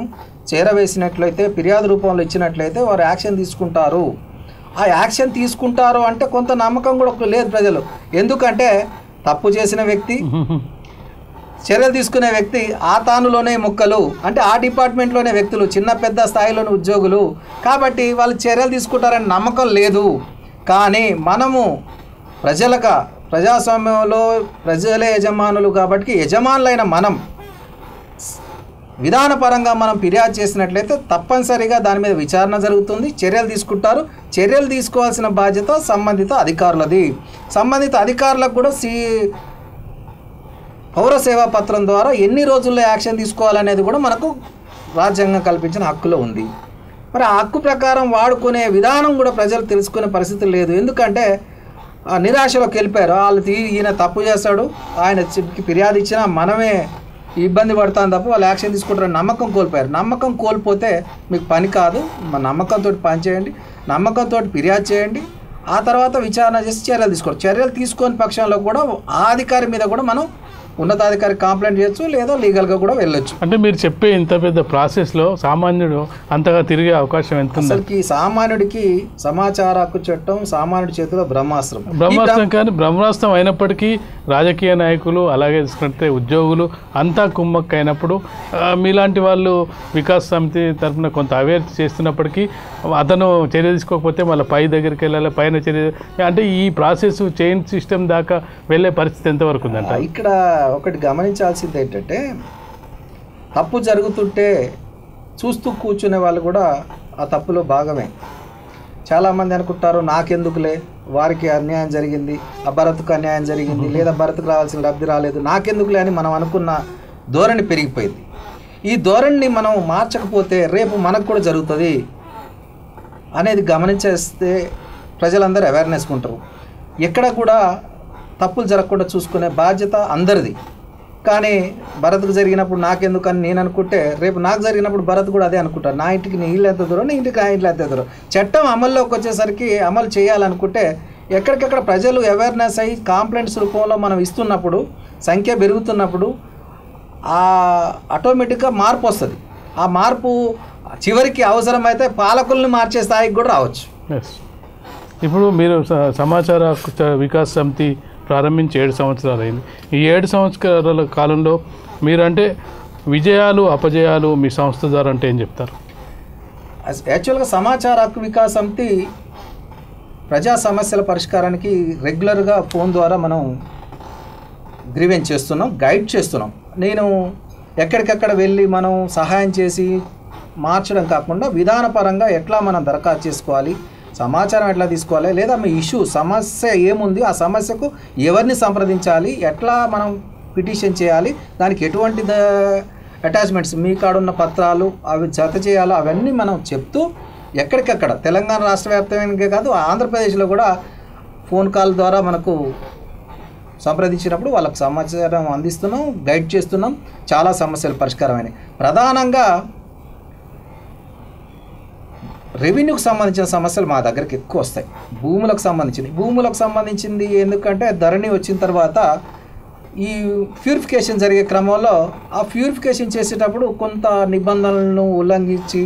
చేరవేసినట్లయితే, ఫిర్యాదు రూపంలో ఇచ్చినట్లయితే వారు యాక్షన్ తీసుకుంటారు. ఆ యాక్షన్ తీసుకుంటారు అంటే కొంత నమ్మకం కూడా లేదు ప్రజలు. ఎందుకంటే తప్పు చేసిన వ్యక్తి, చర్యలు తీసుకునే వ్యక్తి ఆ తానులోనే ముక్కలు, అంటే ఆ డిపార్ట్మెంట్లోనే వ్యక్తులు, చిన్న పెద్ద స్థాయిలోని ఉద్యోగులు, కాబట్టి వాళ్ళు చర్యలు తీసుకుంటారని నమ్మకం లేదు. కానీ మనము ప్రజాస్వామ్యంలో ప్రజలే యజమానులు కాబట్టి యజమానులైన మనం విధానపరంగా మనం ఫిర్యాదు చేసినట్లయితే తప్పనిసరిగా దాని మీద విచారణ జరుగుతుంది, చర్యలు తీసుకుంటారు. చర్యలు తీసుకోవాల్సిన బాధ్యత సంబంధిత అధికారులది. సంబంధిత అధికారులకు కూడా పౌర సేవా పత్రం ద్వారా ఎన్ని రోజుల్లో యాక్షన్ తీసుకోవాలనేది కూడా మనకు రాజ్యాంగం కల్పించిన హక్కులో ఉంది. మరి ఆ హక్కు ప్రకారం వాడుకునే విధానం కూడా ప్రజలు తెలుసుకునే పరిస్థితి లేదు. ఎందుకంటే నిరాశలోకి వెళ్ళిపోయారు. ఈయన తప్పు చేస్తాడు, ఆయన ఫిర్యాదు ఇచ్చినా మనమే ఇబ్బంది పడతాం తప్ప వాళ్ళు యాక్షన్ తీసుకుంటారని నమ్మకం కోల్పోయారు. నమ్మకం కోల్పోతే మీకు పని కాదు. నమ్మకంతో పని చేయండి, నమ్మకంతో ఫిర్యాదు చేయండి, ఆ తర్వాత విచారణ చేసి చర్యలు తీసుకోండి. చర్యలు తీసుకొని పక్షంలో కూడా ఆ అధికారి మీద కూడా మనం ఉన్నతాధికారి కంప్లైంట్ చేయొచ్చు, లేదా లీగల్గా కూడా వెళ్ళొచ్చు. అంటే మీరు చెప్పే ఇంత పెద్ద ప్రాసెస్లో సామాన్యుడు అంతగా తిరిగే అవకాశం ఎంత? అసలుకి సామాన్యుడికి సమాచార హక్కు చట్టం సామాన్యుడి చేతిలో బ్రహ్మాస్త్రం. కానీ బ్రహ్మాస్త్రం అయినప్పటికీ రాజకీయ నాయకులు, అలాగే తీసుకుంటే ఉద్యోగులు అంతా కుమ్మక్క అయినప్పుడు మీలాంటి వాళ్ళు వికాస్ సమితి తరఫున కొంత అవేర్ చేస్తున్నప్పటికీ అతను చర్య తీసుకోకపోతే మళ్ళీ పై దగ్గరికి వెళ్ళాలి, పైన చర్య, అంటే ఈ ప్రాసెస్ చైన్ సిస్టమ్ దాకా వెళ్ళే పరిస్థితి ఎంతవరకు ఉందంట? ఇక్కడ ఒకటి గమనించాల్సింది ఏంటంటే తప్పు జరుగుతుంటే చూస్తూ కూర్చునే వాళ్ళు కూడా ఆ తప్పులో భాగమే. చాలామంది అనుకుంటారు నాకెందుకులే, వారికి అన్యాయం జరిగింది, ఆ భరత్కు అన్యాయం జరిగింది, లేదా భరత్కు రావాల్సిన లబ్ధి రాలేదు, నాకెందుకులే అని మనం అనుకున్న ధోరణి పెరిగిపోయింది. ఈ ధోరణిని మనం మార్చకపోతే రేపు మనకు కూడా జరుగుతుంది అనేది గమనించేస్తే ప్రజలందరూ అవేర్నెస్ ఉంటారు. ఎక్కడ కూడా తప్పులు జరగకుండా చూసుకునే బాధ్యత అందరిది. కానీ భరత్కు జరిగినప్పుడు నాకెందుకని నేను అనుకుంటే రేపు నాకు జరిగినప్పుడు భరత్ కూడా అదే అనుకుంటారు. నా ఇంటికి నీ ఇల్లు ఎంత దూరం, నీ ఇంటికి ఆ ఇంట్లో ఎంత దూరం. చట్టం అమల్లోకి వచ్చేసరికి అమలు చేయాలనుకుంటే ఎక్కడికెక్కడ ప్రజలు అవేర్నెస్ అయ్యి కంప్లైంట్స్ రూపంలో మనం ఇస్తున్నప్పుడు, సంఖ్య పెరుగుతున్నప్పుడు ఆటోమేటిక్గా మార్పు వస్తుంది. ఆ మార్పు చివరికి అవసరమైతే పాలకుల్ని మార్చే స్థాయికి కూడా రావచ్చు. ఇప్పుడు మీరు సమాచార వికాస్ సమితి ప్రారంభించి 7 సంవత్సరాలు అయింది. ఈ 7 సంవత్సరాల కాలంలో మీరంటే విజయాలు, అపజయాలు మీ సంస్థ ద్వారా అంటే ఏం చెప్తారు? యాక్చువల్గా సమాచార హక్కు వికాస్ సమితి ప్రజా సమస్యల పరిష్కారానికి రెగ్యులర్గా ఫోన్ ద్వారా మనం గ్రీవెన్స్ చేస్తున్నాం, గైడ్ చేస్తున్నాం. నేను ఎక్కడికెక్కడ వెళ్ళి మనం సహాయం చేసి మార్చడం కాకుండా విధానపరంగా ఎట్లా మనం దరఖాస్తు చేసుకోవాలి, సమాచారం ఎట్లా తీసుకోవాలి, లేదా మీ సమస్య ఏముంది, ఆ సమస్యకు ఎవరిని సంప్రదించాలి, ఎట్లా మనం పిటిషన్ చేయాలి, దానికి ఎటువంటి అటాచ్మెంట్స్ మీ కాడున్న పత్రాలు అవి జత చేయాలో అవన్నీ మనం చెప్తూ ఎక్కడికక్కడ తెలంగాణ రాష్ట్ర వ్యాప్తంగా కాదు, ఆంధ్రప్రదేశ్లో కూడా ఫోన్ కాల్ ద్వారా మనకు సంప్రదించినప్పుడు వాళ్ళకు సమాచారం అందిస్తున్నాం, గైడ్ చేస్తున్నాం. చాలా సమస్యలు పరిష్కారమైనవి. ప్రధానంగా రెవెన్యూకి సంబంధించిన సమస్యలు మా దగ్గరికి ఎక్కువ వస్తాయి. భూములకు సంబంధించింది ఎందుకంటే ధరణి వచ్చిన తర్వాత ఈ ప్యూరిఫికేషన్ జరిగే క్రమంలో ఆ ప్యూరిఫికేషన్ చేసేటప్పుడు కొంత నిబంధనలను ఉల్లంఘించి,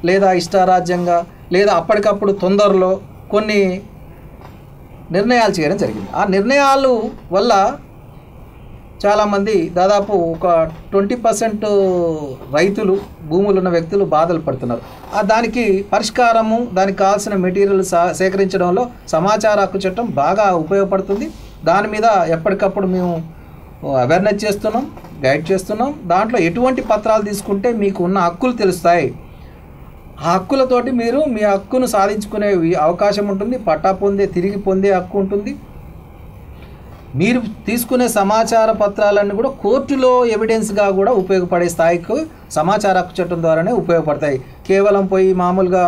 లేదా ఇష్టారాజ్యంగా, లేదా అప్పటికప్పుడు తొందరలో కొన్ని నిర్ణయాలు చేయడం జరిగింది. ఆ నిర్ణయాలు వల్ల చాలామంది దాదాపు ఒక 20% రైతులు, భూములు ఉన్న వ్యక్తులు బాధలు పడుతున్నారు. దానికి పరిష్కారము, దానికి కావాల్సిన మెటీరియల్ సేకరించడంలో సమాచార హక్కు చట్టం బాగా ఉపయోగపడుతుంది. దాని మీద ఎప్పటికప్పుడు మేము అవేర్నెస్ చేస్తున్నాం, గైడ్ చేస్తున్నాం. దాంట్లో ఎటువంటి పత్రాలు తీసుకుంటే మీకు ఉన్న హక్కులు తెలుస్తాయి, ఆ హక్కులతోటి మీరు మీ హక్కును సాధించుకునే అవకాశం ఉంటుంది. పట్టా తిరిగి పొందే హక్కు ఉంటుంది. మీరు తీసుకునే సమాచార పత్రాలన్నీ కూడా కోర్టులో ఎవిడెన్స్గా కూడా ఉపయోగపడే స్థాయికి సమాచార హక్కు చట్టం ద్వారానే ఉపయోగపడతాయి. కేవలం పోయి మామూలుగా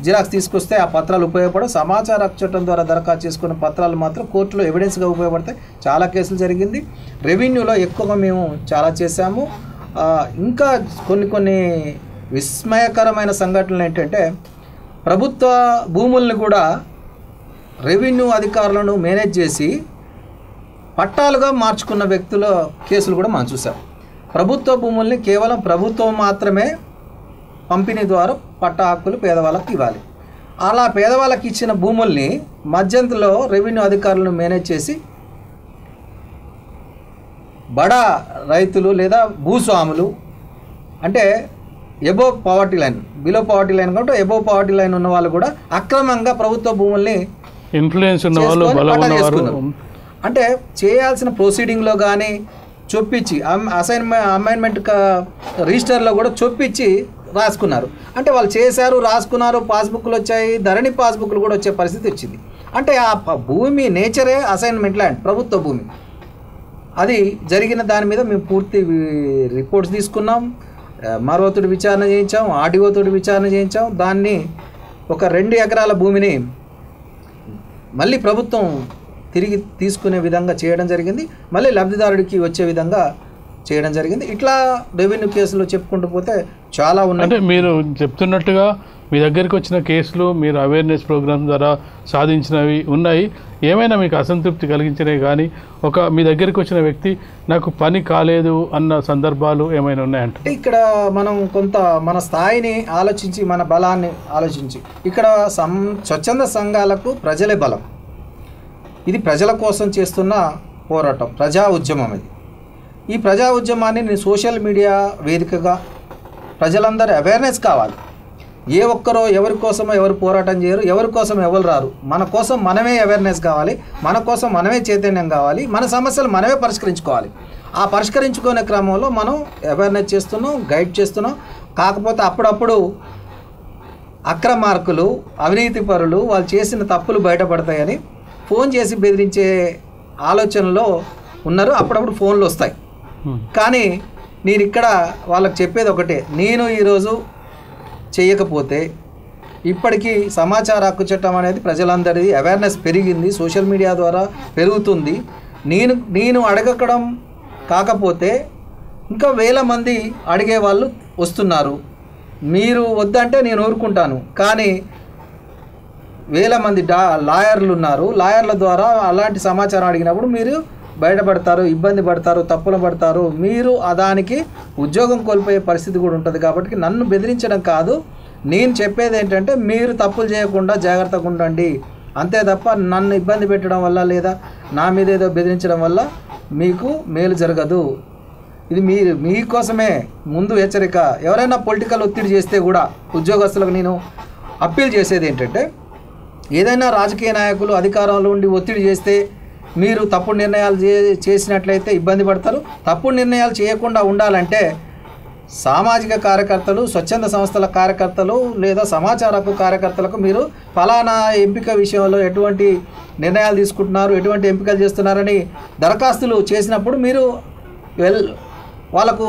జిరాక్స్ తీసుకొస్తే ఆ పత్రాలు ఉపయోగపడవు. సమాచార హక్కు చట్టం ద్వారా దరఖాస్తు చేసుకున్న పత్రాలు మాత్రం కోర్టులో ఎవిడెన్స్గా ఉపయోగపడతాయి. చాలా కేసులు జరిగింది. రెవెన్యూలో ఎక్కువగా మేము చాలా చేశాము. ఇంకా కొన్ని విస్మయకరమైన సంఘటనలు ఏంటంటే, ప్రభుత్వ భూముల్ని కూడా రెవెన్యూ అధికారులను మేనేజ్ చేసి పట్టాలుగా మార్చుకున్న వ్యక్తుల కేసులు కూడా మనం చూసాం. ప్రభుత్వ భూముల్ని కేవలం ప్రభుత్వం మాత్రమే పంపిణీ ద్వారా పట్టా హక్కులు పేదవాళ్ళకి ఇవ్వాలి. అలా పేదవాళ్ళకి ఇచ్చిన భూముల్ని మధ్యంతలో రెవెన్యూ అధికారులను మేనేజ్ చేసి బడా రైతులు లేదా భూస్వాములు, అంటే above poverty line, below poverty line కాబట్టి ఎబోవ్ పవర్టీ లైన్ ఉన్న వాళ్ళు కూడా అక్రమంగా ప్రభుత్వ భూముల్ని ఇన్ఫ్లుయెన్స్ ఉన్న వాళ్ళు అంటే చేయాల్సిన ప్రొసీడింగ్లో కానీ చొప్పించి అమైన్మెంట్ రిజిస్టర్లో కూడా చొప్పించి రాసుకున్నారు. అంటే వాళ్ళు చేశారు, రాసుకున్నారు, పాస్బుక్లు వచ్చాయి, ధరణి పాస్బుక్లు కూడా వచ్చే పరిస్థితి వచ్చింది. అంటే ఆ భూమి నేచరే అసైన్మెంట్ ల్యాండ్, ప్రభుత్వ భూమి. అది జరిగిన దాని మీద మేము పూర్తి రిపోర్ట్స్ తీసుకున్నాం, ఎంఆర్ఓతోటి విచారణ చేయించాం, ఆర్డీఓతోటి విచారణ చేయించాం. దాన్ని ఒక 2 ఎకరాల భూమిని మళ్ళీ ప్రభుత్వం తిరిగి తీసుకునే విధంగా చేయడం జరిగింది. మళ్ళీ లబ్ధిదారుడికి వచ్చే విధంగా చేయడం జరిగింది. ఇట్లా రెవెన్యూ కేసులు చెప్పుకుంటూ పోతే చాలా ఉన్నాయి. అంటే మీరు చెప్తున్నట్టుగా మీ దగ్గరికి వచ్చిన కేసులు మీరు అవేర్నెస్ ప్రోగ్రామ్ ద్వారా సాధించినవి ఉన్నాయి. ఏమైనా మీకు అసంతృప్తి కలిగించినవి కానీ, మీ దగ్గరికి వచ్చిన వ్యక్తి నాకు పని కాలేదు అన్న సందర్భాలు ఏమైనా ఉన్నాయంటే? ఇక్కడ మనం కొంత మన స్థాయిని ఆలోచించి, మన బలాన్ని ఆలోచించి, ఇక్కడ స్వచ్ఛంద సంఘాలకు ప్రజలే బలం. ఇది ప్రజల కోసం చేస్తున్న పోరాటం, ప్రజా ఉద్యమం. ఇది ఈ ప్రజా ఉద్యమాన్ని నేను సోషల్ మీడియా వేదికగా ప్రజలందరూ అవేర్నెస్ కావాలి. ఏ ఒక్కరో ఎవరి కోసమో ఎవరు పోరాటం చేయరు, ఎవరి కోసం ఎవరు రారు. మన కోసం మనమే అవేర్నెస్ కావాలి, మన కోసం మనమే చైతన్యం కావాలి, మన సమస్యలు మనమే పరిష్కరించుకోవాలి. ఆ పరిష్కరించుకునే క్రమంలో మనం అవేర్నెస్ చేస్తున్నాం, గైడ్ చేస్తున్నాం. కాకపోతే అప్పుడప్పుడు అక్రమార్కులు, అవినీతి పరులు వాళ్ళు చేసిన తప్పులు బయటపడతాయని ఫోన్ చేసి బెదిరించే ఆలోచనలో ఉన్నారు. అప్పుడప్పుడు ఫోన్లు వస్తాయి. కానీ నేను ఇక్కడ వాళ్ళకి చెప్పేది ఒకటే, నేను ఈరోజు చేయకపోతే ఇప్పటికీ సమాచార హక్కు చట్టం అనేది ప్రజలందరిది అవేర్నెస్ పెరిగింది, సోషల్ మీడియా ద్వారా పెరుగుతుంది. నేను అడగడం కాకపోతే ఇంకా 1000 మంది అడిగే వాళ్ళు వస్తున్నారు. మీరు వద్దంటే నేను ఊరుకుంటాను, కానీ 1000 మంది లాయర్లు ఉన్నారు. లాయర్ల ద్వారా అలాంటి సమాచారం అడిగినప్పుడు మీరు బయటపడతారు, ఇబ్బంది పడతారు, తప్పులు పడతారు. మీరు దానికి ఉద్యోగం కోల్పోయే పరిస్థితి కూడా ఉంటుంది. కాబట్టి నన్ను బెదిరించడం కాదు, నేను చెప్పేది ఏంటంటే మీరు తప్పులు చేయకుండా జాగ్రత్తగా ఉండండి. అంతే తప్ప నన్ను ఇబ్బంది పెట్టడం వల్ల లేదా నా మీద ఏదో బెదిరించడం వల్ల మీకు మేలు జరగదు. ఇది మీకోసమే ముందు హెచ్చరిక. ఎవరైనా పొలిటికల్ ఒత్తిడి చేస్తే కూడా ఉద్యోగస్తులకు నేను అప్పీల్ చేసేది ఏంటంటే, ఏదైనా రాజకీయ నాయకులు అధికారంలో ఉండి ఒత్తిడి చేస్తే మీరు తప్పుడు నిర్ణయాలు చేసినట్లయితే ఇబ్బంది పడతారు. తప్పుడు నిర్ణయాలు చేయకుండా ఉండాలంటే సామాజిక కార్యకర్తలు, స్వచ్ఛంద సంస్థల కార్యకర్తలు లేదా సమాచార హక్కు కార్యకర్తలకు మీరు ఫలానా ఎంపిక విషయంలో ఎటువంటి నిర్ణయాలు తీసుకుంటున్నారు, ఎటువంటి ఎంపికలు చేస్తున్నారని దరఖాస్తులు చేసినప్పుడు మీరు వాళ్ళకు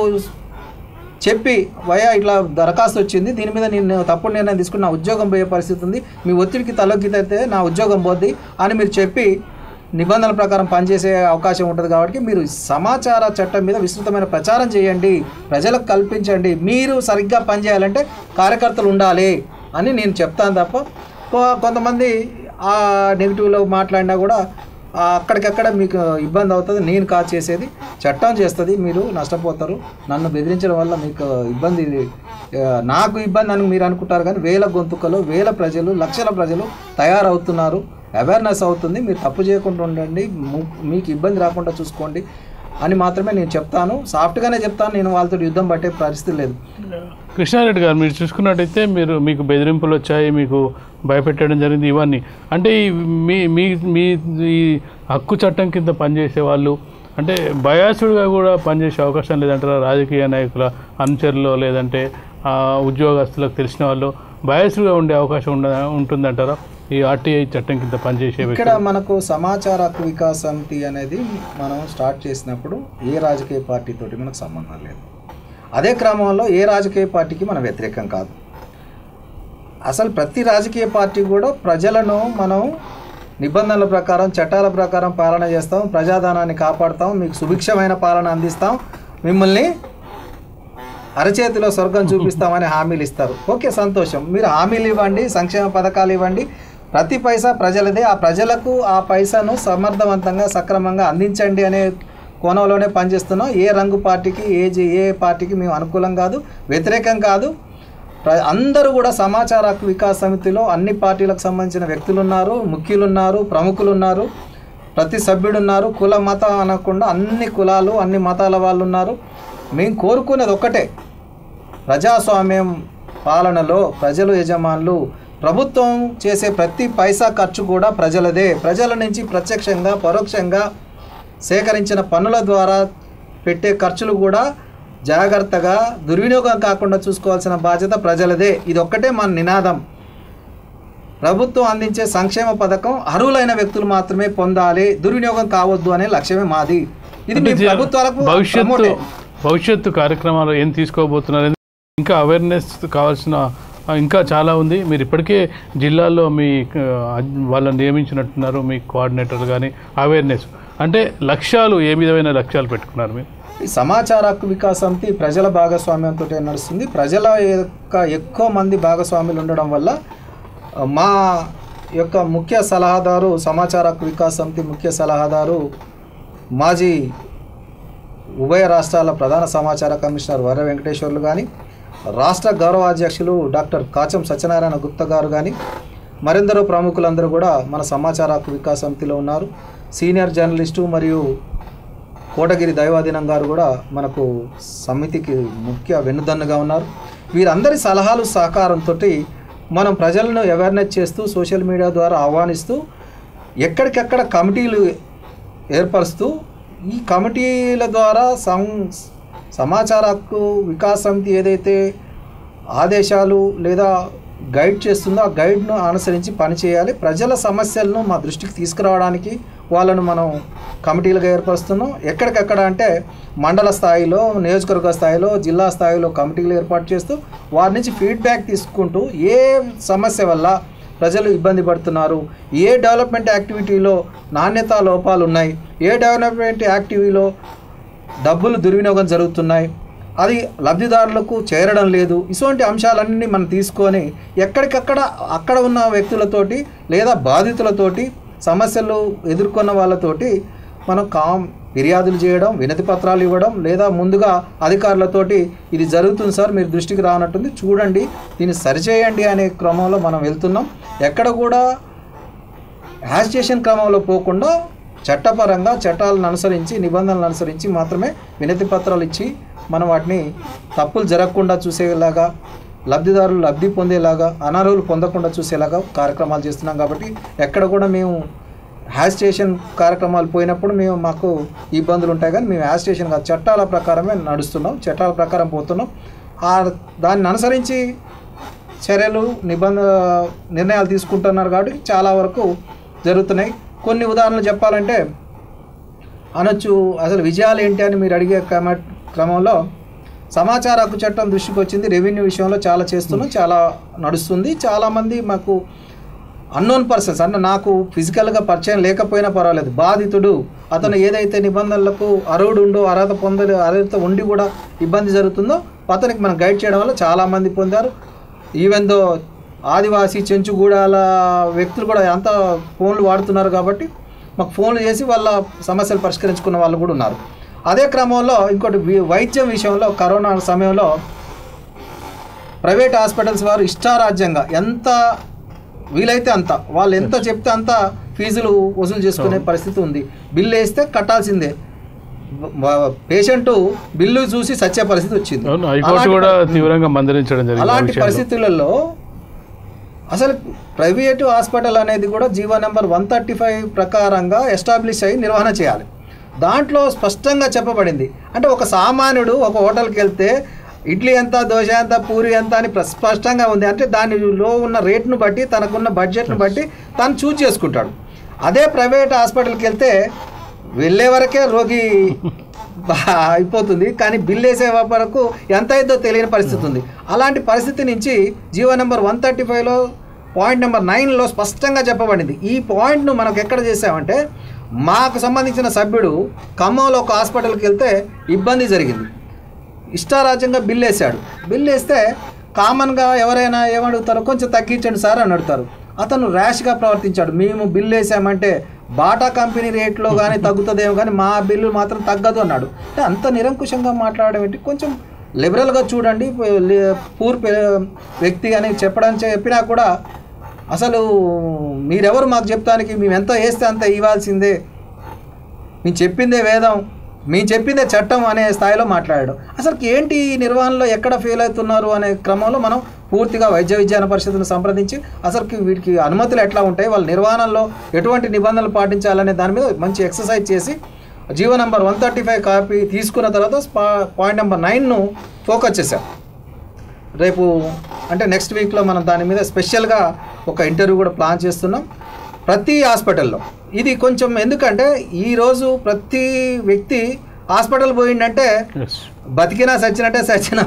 చెప్పి, ఇట్లా దరఖాస్తు వచ్చింది, దీని మీద నేను తప్పుడు నిర్ణయం తీసుకుని నా ఉద్యోగం పోయే పరిస్థితి ఉంది, మీ ఒత్తిడికి తలొగ్గితే నా ఉద్యోగం పోద్ది అని మీరు చెప్పి నిబంధనల ప్రకారం పనిచేసే అవకాశం ఉంటుంది. కాబట్టి మీరు సమాచార చట్టం మీద విస్తృతమైన ప్రచారం చేయండి, ప్రజలకు కల్పించండి. మీరు సరిగ్గా పనిచేయాలంటే కార్యకర్తలు ఉండాలి అని నేను చెప్తాను తప్ప కొంతమంది ఆ నెగిటివ్లో మాట్లాడినా కూడా అక్కడికక్కడ మీకు ఇబ్బంది అవుతుంది. నేను కాదు చేసేది, చట్టం చేస్తుంది, మీరు నష్టపోతారు. నన్ను బెదిరించడం వల్ల మీకు ఇబ్బంది, నాకు ఇబ్బంది అని మీరు అనుకుంటారు. కానీ 1000 గొంతుకలు, 1000 ప్రజలు, లక్షల ప్రజలు తయారవుతున్నారు. అవేర్నెస్ అవుతుంది, మీరు తప్పు చేయకుండా ఉండండి, మీకు ఇబ్బంది రాకుండా చూసుకోండి అని మాత్రమే నేను చెప్తాను. సాఫ్ట్గానే చెప్తాను, నేను వాళ్ళతో యుద్ధం పట్టే పరిస్థితి లేదు. కృష్ణారెడ్డి గారు, మీరు చూసుకున్నట్టయితే మీకు బెదిరింపులు వచ్చాయి, మీకు భయపెట్టడం జరిగింది, ఇవన్నీ అంటే మీ మీ మీ ఈ హక్కు చట్టం కింద పనిచేసే వాళ్ళు అంటే బయాసుడుగా కూడా పనిచేసే అవకాశం లేదంటారా? రాజకీయ నాయకుల అనుచరులు లేదంటే ఉద్యోగస్తులకు తెలిసిన వాళ్ళు బయాసుడుగా ఉండే అవకాశం ఉంటుందంటారా ఈ ఆర్టీఐ చట్టం కింద పనిచేసే? ఇక్కడ మనకు సమాచార హక్కు వికాస్ సమితి అనేది మనం స్టార్ట్ చేసినప్పుడు ఏ రాజకీయ పార్టీతోటి మనకు సంబంధం లేదు. అదే క్రమంలో ఏ రాజకీయ పార్టీకి మనం వ్యతిరేకం కాదు. అసలు ప్రతి రాజకీయ పార్టీ కూడా ప్రజలను మనం నిబంధనల ప్రకారం చట్టాల ప్రకారం పాలన చేస్తాం, ప్రజాధనాన్ని కాపాడుతాం, మీకు సుభిక్షమైన పాలన అందిస్తాం, మిమ్మల్ని అరచేతిలో స్వర్గం చూపిస్తామని హామీలు ఇస్తారు. ఓకే, సంతోషం, మీరు హామీలు ఇవ్వండి, సంక్షేమ పథకాలు ఇవ్వండి, ప్రతి పైసా ప్రజలదే, ఆ ప్రజలకు ఆ పైసాను సమర్థవంతంగా సక్రమంగా అందించండి అనే కోణంలోనే పనిచేస్తున్నాం. ఏ రంగు పార్టీకి ఏ పార్టీకి మేము అనుకూలం కాదు, వ్యతిరేకం కాదు. అందరూ కూడా సమాచార హక్కు వికాస్ సమితిలో అన్ని పార్టీలకు సంబంధించిన వ్యక్తులు ఉన్నారు, ముఖ్యులు ఉన్నారు, ప్రముఖులు ఉన్నారు, ప్రతి సభ్యుడు ఉన్నారు. కుల మతం అనకుండా అన్ని కులాలు అన్ని మతాల వాళ్ళు ఉన్నారు. మేము కోరుకునేది ఒక్కటే, ప్రజాస్వామ్యం పాలనలో ప్రజలు యజమానులు, ప్రభుత్వం చేసే ప్రతి పైసా ఖర్చు కూడా ప్రజలదే. ప్రజల నుంచి ప్రత్యక్షంగా పరోక్షంగా సేకరించిన పన్నుల ద్వారా పెట్టే ఖర్చులు కూడా జాగ్రత్తగా దుర్వినియోగం కాకుండా చూసుకోవాల్సిన బాధ్యత ప్రజలదే. ఇది ఒక్కటే మన నినాదం. ప్రభుత్వం అందించే సంక్షేమ పథకం అర్హులైన వ్యక్తులు మాత్రమే పొందాలి, దుర్వినియోగం కావద్దు అనే లక్ష్యమే మాది. ఇది మీ ప్రభుత్వాలకు భవిష్యత్తు కార్యక్రమాలు ఏం తీసుకోబోతున్నారు? ఇంకా అవేర్నెస్ కావాల్సిన ఇంకా చాలా ఉంది. మీరు ఇప్పటికే జిల్లాల్లో మీ వాళ్ళని నియమించినట్టున్నారు, మీ కోఆర్డినేటర్ కానీ అవేర్నెస్ అంటే లక్ష్యాలు ఏ విధమైన లక్ష్యాలు పెట్టుకున్నారు మీరు? ఈ సమాచార హక్కు వికాస్ సమితి ప్రజల భాగస్వామ్యంతో నడుస్తుంది. ప్రజల యొక్క ఎక్కువ మంది భాగస్వాములు ఉండడం వల్ల మా యొక్క ముఖ్య సలహాదారు, సమాచార హక్కు వికాస్ సమితి ముఖ్య సలహాదారు, మాజీ ఉభయ రాష్ట్రాల ప్రధాన సమాచార కమిషనర్ వర్ర వెంకటేశ్వర్లు కానీ, రాష్ట్ర గౌరవాధ్యక్షులు డాక్టర్ కాచం సత్యనారాయణ గుప్తా గారు కానీ, మరెందరో ప్రముఖులందరూ కూడా మన సమాచార హక్కు వికాస్ సమితిలో ఉన్నారు. సీనియర్ జర్నలిస్టు మరియు కోటగిరి దైవాధీనం గారు కూడా మనకు సమితికి ముఖ్య వెన్నుదన్నుగా ఉన్నారు. వీరందరి సలహాలు సహకారంతో మనం ప్రజలను అవేర్నెస్ చేస్తూ సోషల్ మీడియా ద్వారా ఆహ్వానిస్తూ ఎక్కడికెక్కడ కమిటీలు ఏర్పరుస్తూ ఈ కమిటీల ద్వారా సమాచార హక్కు వికాస్ సమితి ఏదైతే ఆదేశాలు లేదా గైడ్ చేస్తుందో ఆ గైడ్ను అనుసరించి పనిచేయాలి. ప్రజల సమస్యలను మా దృష్టికి తీసుకురావడానికి వాళ్ళను మనం కమిటీలుగా ఏర్పరుస్తున్నాం. ఎక్కడికెక్కడ అంటే మండల స్థాయిలో, నియోజకవర్గ స్థాయిలో, జిల్లా స్థాయిలో కమిటీలు ఏర్పాటు చేస్తూ వారి నుంచి ఫీడ్బ్యాక్ తీసుకుంటూ ఏ సమస్య వల్ల ప్రజలు ఇబ్బంది పడుతున్నారు, ఏ డెవలప్మెంట్ యాక్టివిటీలో నాణ్యతా లోపాలు ఉన్నాయి, ఏ డెవలప్మెంట్ యాక్టివిటీలో డబ్బులు దుర్వినియోగం జరుగుతున్నాయి, అది లబ్ధిదారులకు చేరడం లేదు, ఇటువంటి అంశాలన్నీ మనం తీసుకొని ఎక్కడికక్కడ అక్కడ ఉన్న వ్యక్తులతోటి లేదా బాధితులతోటి సమస్యలు ఎదుర్కొన్న వాళ్ళతోటి మనం ఫిర్యాదులు చేయడం, వినతి పత్రాలు ఇవ్వడం, లేదా ముందుగా అధికారులతోటి ఇది జరుగుతుంది సార్, మీరు దృష్టికి రానట్టుంది, చూడండి, దీన్ని సరిచేయండి అనే క్రమంలో మనం వెళ్తున్నాం. ఎక్కడ కూడా యాజిటేషన్ క్రమంలో పోకుండా చట్టపరంగా చట్టాలను అనుసరించి నిబంధనలను అనుసరించి మాత్రమే వినతి పత్రాలు ఇచ్చి మనం వాటిని తప్పులు జరగకుండా చూసేలాగా, లబ్ధిదారులు లబ్ధి పొందేలాగా, అనర్హులు పొందకుండా చూసేలాగా కార్యక్రమాలు చేస్తున్నాం. కాబట్టి ఎక్కడ కూడా మేము యాజిటేషన్ కార్యక్రమాలు పోయినప్పుడు మాకు ఇబ్బందులు ఉంటాయి, కానీ మేము యాజిటేషన్ కాదు, చట్టాల ప్రకారమే నడుస్తున్నాం, చట్టాల ప్రకారం పోతున్నాం. దాన్ని అనుసరించి చర్యలు నిర్ణయాలు తీసుకుంటున్నారు కాబట్టి చాలా వరకు జరుగుతున్నాయి. కొన్ని ఉదాహరణలు చెప్పాలంటే అనొచ్చు. అసలు విజయాలు ఏంటి అని మీరు అడిగే క్రమంలో సమాచార హక్కు చట్టం దృష్టికి వచ్చింది. రెవెన్యూ విషయంలో చాలా చేస్తున్నాం, చాలా నడుస్తుంది. చాలామంది మాకు అన్నోన్ పర్సన్స్ అంటే నాకు ఫిజికల్గా పరిచయం లేకపోయినా పర్వాలేదు, బాధితుడు అతను ఏదైతే నిబంధనలకు అర్హుడు అర్హత ఉండి కూడా ఇబ్బంది జరుగుతుందో అతనికి మనం గైడ్ చేయడం వల్ల చాలామంది పొందారు. ఈవెన్ దో ఆదివాసీ చెంచుగూడాల వ్యక్తులు కూడా అంత ఫోన్లు వాడుతున్నారు కాబట్టి మాకు ఫోన్లు చేసి వాళ్ళ సమస్యలు పరిష్కరించుకున్న వాళ్ళు కూడా ఉన్నారు. అదే క్రమంలో ఇంకోటి వైద్యం విషయంలో కరోనా సమయంలో ప్రైవేట్ హాస్పిటల్స్ వారు ఇష్టారాజ్యంగా ఎంత వీలైతే అంత, వాళ్ళు ఎంత చెప్తే అంత ఫీజులు వసూలు చేసుకునే పరిస్థితి ఉంది. బిల్లు వేస్తే కట్టాల్సిందే. పేషెంట్ బిల్లు చూసి సచ్చే పరిస్థితి వచ్చింది. అలాంటి పరిస్థితులలో అసలు ప్రైవేటు హాస్పిటల్ అనేది కూడా జీవో నెంబర్ 135 ప్రకారంగా ఎస్టాబ్లిష్ అయ్యి నిర్వహణ చేయాలి. దాంట్లో స్పష్టంగా చెప్పబడింది. అంటే ఒక సామాన్యుడు ఒక హోటల్కి వెళ్తే ఇడ్లీ ఎంత, దోశ ఎంత, పూరి ఎంత అని స్పష్టంగా ఉంది. అంటే దానిలో ఉన్న రేట్ను బట్టి, తనకున్న బడ్జెట్ను బట్టి తను చూజ్ చేసుకుంటాడు. అదే ప్రైవేట్ హాస్పిటల్కి వెళ్తే వెళ్ళే వరకే రోగి అయిపోతుంది, కానీ బిల్ వేసే వరకు ఎంత అయిద్దో తెలియని పరిస్థితి ఉంది. అలాంటి పరిస్థితి నుంచి జీవో నెంబర్ 135లో పాయింట్ నెంబర్ 9లో స్పష్టంగా చెప్పబడింది. ఈ పాయింట్ను మనకు ఎక్కడ చేసామంటే, మాకు సంబంధించిన సభ్యుడు ఖమ్మంలో ఒక హాస్పిటల్కి వెళ్తే ఇబ్బంది జరిగింది. ఇష్టారాజ్యంగా బిల్ వేసాడు. బిల్ వేస్తే కామన్గా ఎవరైనా ఏమడుగుతారో, కొంచెం తగ్గించండి సార్ అని అడుగుతారు. అతను ర్యాష్గా ప్రవర్తించాడు. మేము బిల్ వేసామంటే బాటా కంపెనీ రేట్లో కానీ తగ్గుతుందేమో, కానీ మా బిల్లు మాత్రం తగ్గదు అన్నాడు. అంటే అంత నిరంకుశంగా మాట్లాడడం ఏంటి? కొంచెం లిబరల్గా చూడండి. పూర్ వ్యక్తి అని చెప్పినా కూడా అసలు మీరెవరు మాకు చెప్తానికి, మేము ఎంత వేస్తే అంత ఇవ్వాల్సిందే, మేము చెప్పిందే వేదం, మేము చెప్పిందే చట్టం అనే స్థాయిలో మాట్లాడాడు. అసలు ఏంటి నిర్వహణలో ఎక్కడ ఫెయిల్ అవుతున్నారు అనే క్రమంలో మనం పూర్తిగా వైద్య విజ్ఞాన పరిషత్తును సంప్రదించి అసలు వీటికి అనుమతులు ఎట్లా ఉంటాయి, వాళ్ళ నిర్వహణలో ఎటువంటి నిబంధనలు పాటించాలనే దాని మీద మంచి ఎక్సర్సైజ్ చేసి జీవో నెంబర్ 135 కాపీ తీసుకున్న తర్వాత పాయింట్ నెంబర్ 9ను ఫోకస్ చేశాం. రేపు అంటే నెక్స్ట్ వీక్లో మనం దాని మీద స్పెషల్గా ఒక ఇంటర్వ్యూ కూడా ప్లాన్ చేస్తున్నాం. ప్రతి హాస్పిటల్లో ఇది కొంచెం, ఎందుకంటే ఈరోజు ప్రతి వ్యక్తి హాస్పిటల్ పోయిందంటే బతికినా సచ్చిన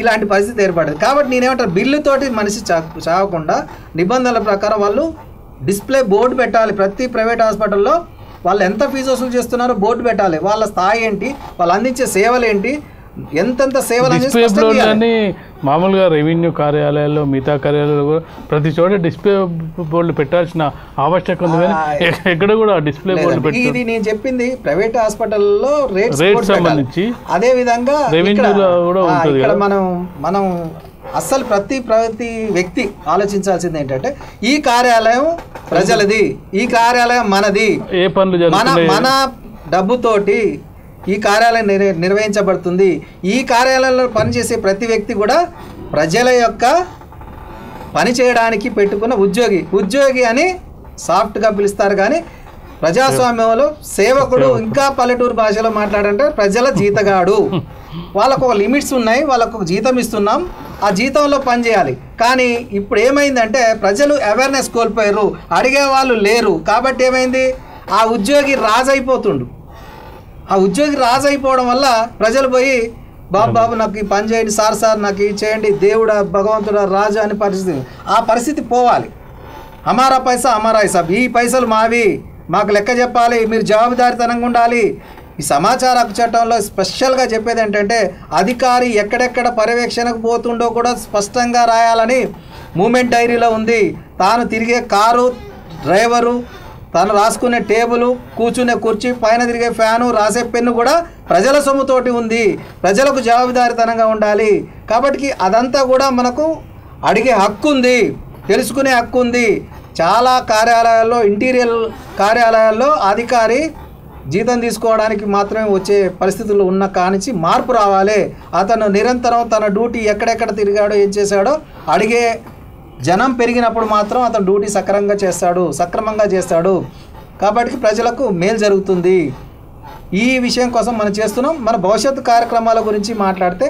ఇలాంటి పరిస్థితి ఏర్పడదు. కాబట్టి నేనేమంటాను, బిల్లుతోటి మనిషి చావకుండా నిబంధనల ప్రకారం వాళ్ళు డిస్ప్లే బోర్డు పెట్టాలి. ప్రతి ప్రైవేట్ హాస్పిటల్లో వాళ్ళు ఎంత ఫీజు వసూలు చేస్తున్నారో బోర్డు పెట్టాలి. వాళ్ళ స్థాయి ఏంటి, వాళ్ళు అందించే సేవలు ఏంటి, ఎంతెంత సేవలు. మామూలుగా రెవెన్యూ కార్యాలయాల్లో, మిగతా కార్యాలయాల్లో కూడా ప్రతి చోట డిస్ప్లే బోర్డులు పెట్టాల్సిన ఆవశ్యకత ఉంది, కానీ ఎక్కడ కూడా డిస్ప్లే బోర్డు పెట్టి. ఇది నేను చెప్పింది ప్రైవేట్ హాస్పిటల్లో రేట్ సంబంధించి. అదే విధంగా రెవెన్యూలో కూడా ఉంటుంది. మనం అస్సలు ప్రతి వ్యక్తి ఆలోచించాల్సింది ఏంటంటే, ఈ కార్యాలయం ప్రజలది, ఈ కార్యాలయం మనది, ఏ పనులు మన డబ్బుతోటి ఈ కార్యాలయం నిర్వహించబడుతుంది. ఈ కార్యాలయంలో పనిచేసే ప్రతి వ్యక్తి కూడా ప్రజల యొక్క పని చేయడానికి పెట్టుకున్న ఉద్యోగి అని సాఫ్ట్గా పిలుస్తారు. కానీ ప్రజాస్వామ్యంలో సేవకుడు, ఇంకా పల్లెటూరు భాషలో మాట్లాడంటే ప్రజల జీతగాడు. వాళ్ళకు ఒక లిమిట్స్ ఉన్నాయి, వాళ్ళకు ఒక జీతం ఇస్తున్నాం, ఆ జీతంలో పనిచేయాలి. కానీ ఇప్పుడు ఏమైందంటే ప్రజలు అవేర్నెస్ కోల్పోయారు, అడిగే వాళ్ళు లేరు. కాబట్టి ఏమైంది, ఆ ఉద్యోగి రాజైపోతుండు. ఆ ఉద్యోగి రాజైపోవడం వల్ల ప్రజలు పోయి బాబు నాకు ఈ పని చేయండి, సార్ నాకు ఇది చేయండి, దేవుడా, భగవంతుడా, రాజా అని పరిస్థితి. ఆ పరిస్థితి పోవాలి. హమారా పైసా హమారా హిసాబ్, ఈ పైసలు మావి, మాకు లెక్క చెప్పాలి, మీరు జవాబుదారీతనంగా ఉండాలి. ఈ సమాచార హక్కు చట్టంలో స్పెషల్గా చెప్పేది ఏంటంటే, అధికారి ఎక్కడెక్కడ పర్యవేక్షణకు పోతుండో కూడా స్పష్టంగా రాయాలని మూమెంట్ డైరీలో ఉంది. తాను తిరిగే కారు, డ్రైవరు, తను రాసుకునే టేబుల్, కూర్చునే కుర్చీ, పైన తిరిగే ఫ్యాను, రాసే పెన్ను కూడా ప్రజల సొమ్ముతోటి ఉంది. ప్రజలకు జవాబుదారీతనంగా ఉండాలి. కాబట్టి అదంతా కూడా మనకు అడిగే హక్కు ఉంది, తెలుసుకునే హక్కు ఉంది. చాలా కార్యాలయాల్లో, ఇంటీరియర్ కార్యాలయాల్లో అధికారి జీతం తీసుకోవడానికి మాత్రమే వచ్చే పరిస్థితులు ఉన్న కానించి మార్పు రావాలి. అతను నిరంతరం తన డ్యూటీ ఎక్కడెక్కడ తిరిగాడో, ఏం చేశాడో అడిగే జనం పెరిగినప్పుడు మాత్రం అతను డ్యూటీ సక్రమంగా చేస్తాడు. కాబట్టి ప్రజలకు మేలు జరుగుతుంది. ఈ విషయం కోసం మనం చేస్తున్నాం. మన భవిష్యత్తు కార్యక్రమాల గురించి మాట్లాడితే,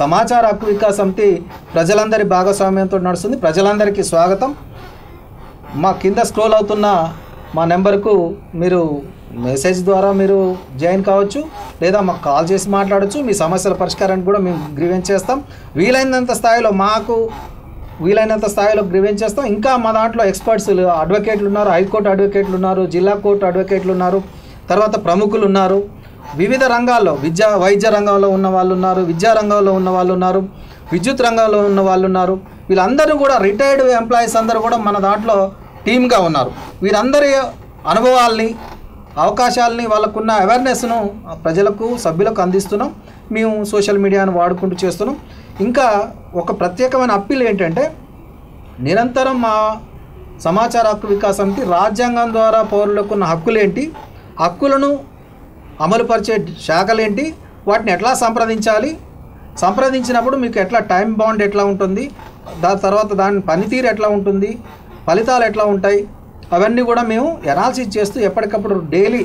సమాచార హక్కు వికాస్ సమితి ప్రజలందరి భాగస్వామ్యంతో నడుస్తుంది. ప్రజలందరికీ స్వాగతం. మా కింద స్క్రోల్ అవుతున్న మా నెంబర్కు మీరు మెసేజ్ ద్వారా మీరు జాయిన్ కావచ్చు, లేదా మాకు కాల్ చేసి మాట్లాడచ్చు. మీ సమస్యల పరిష్కారానికి కూడా మేము గ్రీవెన్స్ చేస్తాం. వీలైనంత స్థాయిలో గ్రీవెన్స్ చేస్తాం. ఇంకా మా దాంట్లో ఎక్స్పర్ట్స్ అడ్వకేట్లు ఉన్నారు, హైకోర్టు అడ్వకేట్లు ఉన్నారు, జిల్లా కోర్టు అడ్వకేట్లు ఉన్నారు, తర్వాత ప్రముఖులు ఉన్నారు. వివిధ రంగాల్లో వైద్య రంగంలో ఉన్న వాళ్ళు ఉన్నారు, విద్యా రంగంలో ఉన్న వాళ్ళు ఉన్నారు, విద్యుత్ రంగంలో ఉన్న వాళ్ళు ఉన్నారు. వీళ్ళందరూ కూడా రిటైర్డ్ ఎంప్లాయీస్ అందరూ కూడా మన దాంట్లో టీమ్గా ఉన్నారు. వీరందరి అనుభవాల్ని, అవకాశాలని, వాళ్ళకున్న అవేర్నెస్ను ప్రజలకు, సభ్యులకు అందిస్తున్నాం. మేము సోషల్ మీడియాను వాడుకుంటూ చేస్తున్నాం. ఇంకా ఒక ప్రత్యేకమైన అప్పీల్ ఏంటంటే, నిరంతరం మా సమాచార హక్కు వికాస సమితి రాజ్యాంగం ద్వారా పౌరులకు ఉన్న హక్కులేంటి, హక్కులను అమలుపరిచే శాఖలేంటి, వాటిని ఎట్లా సంప్రదించాలి, సంప్రదించినప్పుడు మీకు ఎట్లా టైం బౌండ్ ఎట్లా ఉంటుంది, దాని తర్వాత దాని పనితీరు ఎట్లా ఉంటుంది, ఫలితాలు ఎట్లా ఉంటాయి, అవన్నీ కూడా మేము ఎనాలిసిస్ చేస్తూ ఎప్పటికప్పుడు డైలీ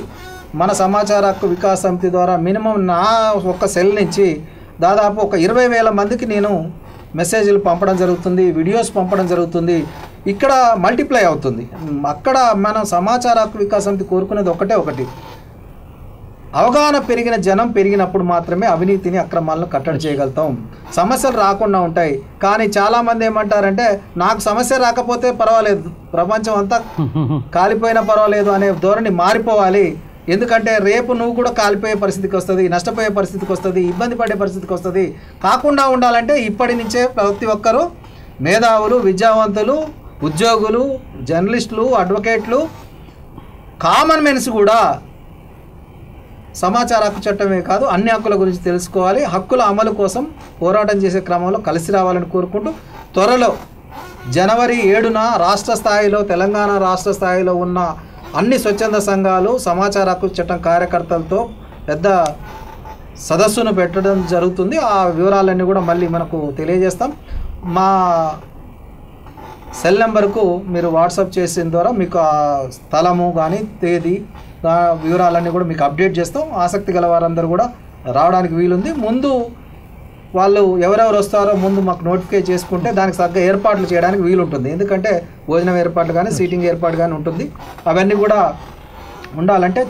మన సమాచార హక్కు వికాస సమితి ద్వారా మినిమం నా ఒక్క సెల్ నుంచి దాదాపు ఒక 20,000 మందికి నేను మెసేజ్లు పంపడం జరుగుతుంది, వీడియోస్ పంపడం జరుగుతుంది. ఇక్కడ మల్టిప్లై అవుతుంది. అక్కడ మనం సమాచార హక్కు వికాస సమితి కోరుకునేది ఒకటి, అవగాహన పెరిగిన జనం పెరిగినప్పుడు మాత్రమే అవినీతిని అక్రమాలను కట్టడి చేయగలుగుతాం, సమస్యలు రాకుండా ఉంటాయి. కానీ చాలామంది ఏమంటారంటే నాకు సమస్య రాకపోతే పర్వాలేదు, ప్రపంచం అంతా కాలిపోయినా పర్వాలేదు అనే ధోరణి మారిపోవాలి. ఎందుకంటే రేపు నువ్వు కూడా కాలిపోయే పరిస్థితికి వస్తుంది, నష్టపోయే పరిస్థితికి వస్తుంది, ఇబ్బంది పడే పరిస్థితికి వస్తుంది. కాకుండా ఉండాలంటే ఇప్పటి నుంచే ప్రతి ఒక్కరూ మేధావులు, విద్యావంతులు, ఉద్యోగులు, జర్నలిస్టులు, అడ్వకేట్లు, కామన్ మెన్స్ కూడా సమాచార హక్కు చట్టమే కాదు అన్ని హక్కుల గురించి తెలుసుకోవాలి. హక్కుల అమలు కోసం పోరాటం చేసే క్రమంలో కలిసి రావాలని కోరుకుంటూ త్వరలో జనవరి 7న రాష్ట్ర స్థాయిలో తెలంగాణ రాష్ట్ర స్థాయిలో ఉన్న అన్ని స్వచ్ఛంద సంఘాలు సమాచార హక్కు చట్టం కార్యకర్తలతో పెద్ద సదస్సును పెట్టడం జరుగుతుంది. ఆ వివరాలన్నీ కూడా మళ్ళీ మనకు తెలియజేస్తాం. మా సెల్ నెంబర్కు మీరు వాట్సాప్ చేసిన ద్వారా మీకు ఆ స్థలము కానీ తేదీ వివరాలన్నీ కూడా మీకు అప్డేట్ చేస్తాం. ఆసక్తి గల వారందరూ కూడా రావడానికి వీలుంది. ముందు వాళ్ళు ఎవరెవరు వస్తారో ముందు మాకు నోటిఫై చేసుకుంటే దానికి తగ్గ ఏర్పాట్లు చేయడానికి వీలుంటుంది. ఎందుకంటే భోజనం ఏర్పాట్లు కానీ సీటింగ్ ఏర్పాటు కానీ ఉంటుంది. అవన్నీ కూడా ఉండాలంటే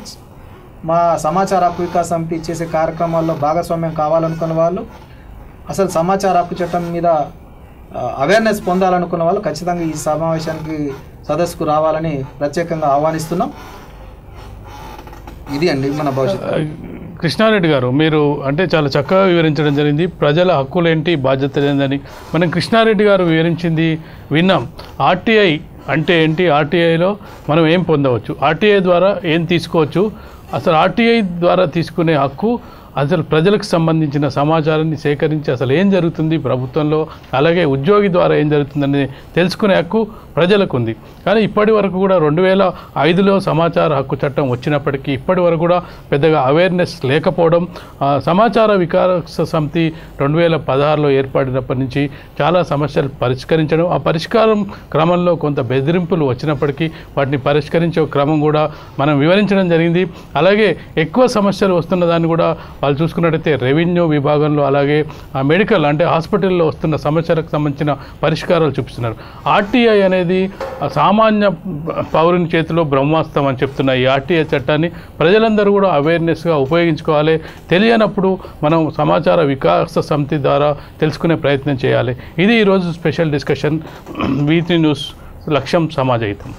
మా సమాచార హక్కు వికాస సమితి చేసే కార్యక్రమాల్లో భాగస్వామ్యం కావాలనుకున్న వాళ్ళు, అసలు సమాచార హక్కు చట్టం మీద అవేర్నెస్ పొందాలనుకున్న వాళ్ళు ఖచ్చితంగా ఈ సమావేశానికి సదస్సుకు రావాలని ప్రత్యేకంగా ఆహ్వానిస్తున్నాం. ఇది అండి మన భవిష్యత్తు. కృష్ణారెడ్డి గారు, మీరు అంటే చాలా చక్కగా వివరించడం జరిగింది. ప్రజల హక్కులేంటి, బాధ్యతలు ఏందని మనం కృష్ణారెడ్డి గారు వివరించింది విన్నాం. ఆర్టీఐ అంటే ఏంటి, ఆర్టీఐలో మనం ఏం పొందవచ్చు, ఆర్టీఐ ద్వారా ఏం తీసుకోవచ్చు, అసలు ఆర్టీఐ ద్వారా తీసుకునే హక్కు, అసలు ప్రజలకు సంబంధించిన సమాచారాన్ని సేకరించి అసలు ఏం జరుగుతుంది ప్రభుత్వంలో, అలాగే ఉద్యోగి ద్వారా ఏం జరుగుతుందని తెలుసుకునే హక్కు ప్రజలకు ఉంది. కానీ ఇప్పటి వరకు కూడా 2005లో సమాచార హక్కు చట్టం వచ్చినప్పటికీ ఇప్పటి వరకు కూడా పెద్దగా అవేర్నెస్ లేకపోవడం, సమాచార వికాస సమితి 2016లో ఏర్పడినప్పటి నుంచి చాలా సమస్యలు పరిష్కరించడం, ఆ పరిష్కారం క్రమంలో కొంత బెదిరింపులు వచ్చినప్పటికీ వాటిని పరిష్కరించే క్రమం కూడా మనం వివరించడం జరిగింది. అలాగే ఎక్కువ సమస్యలు వస్తున్న దాన్ని కూడా వాళ్ళు చూసుకున్నట్టయితే రెవెన్యూ విభాగంలో, అలాగే మెడికల్ అంటే హాస్పిటల్లో వస్తున్న సమస్యలకు సంబంధించిన పరిష్కారాలు చూపిస్తున్నారు. ఆర్టీఐ అనేది సామాన్య పౌరుని చేతిలో బ్రహ్మాస్త్రం అని చెప్తున్న ఈ ఆర్టీఐ చట్టాన్ని ప్రజలందరూ కూడా అవేర్నెస్గా ఉపయోగించుకోవాలి. తెలియనప్పుడు మనం సమాచార వికాస సమితి ద్వారా తెలుసుకునే ప్రయత్నం చేయాలి. ఇది ఈరోజు స్పెషల్ డిస్కషన్. V3 న్యూస్ లక్ష్యం సమాజహితం.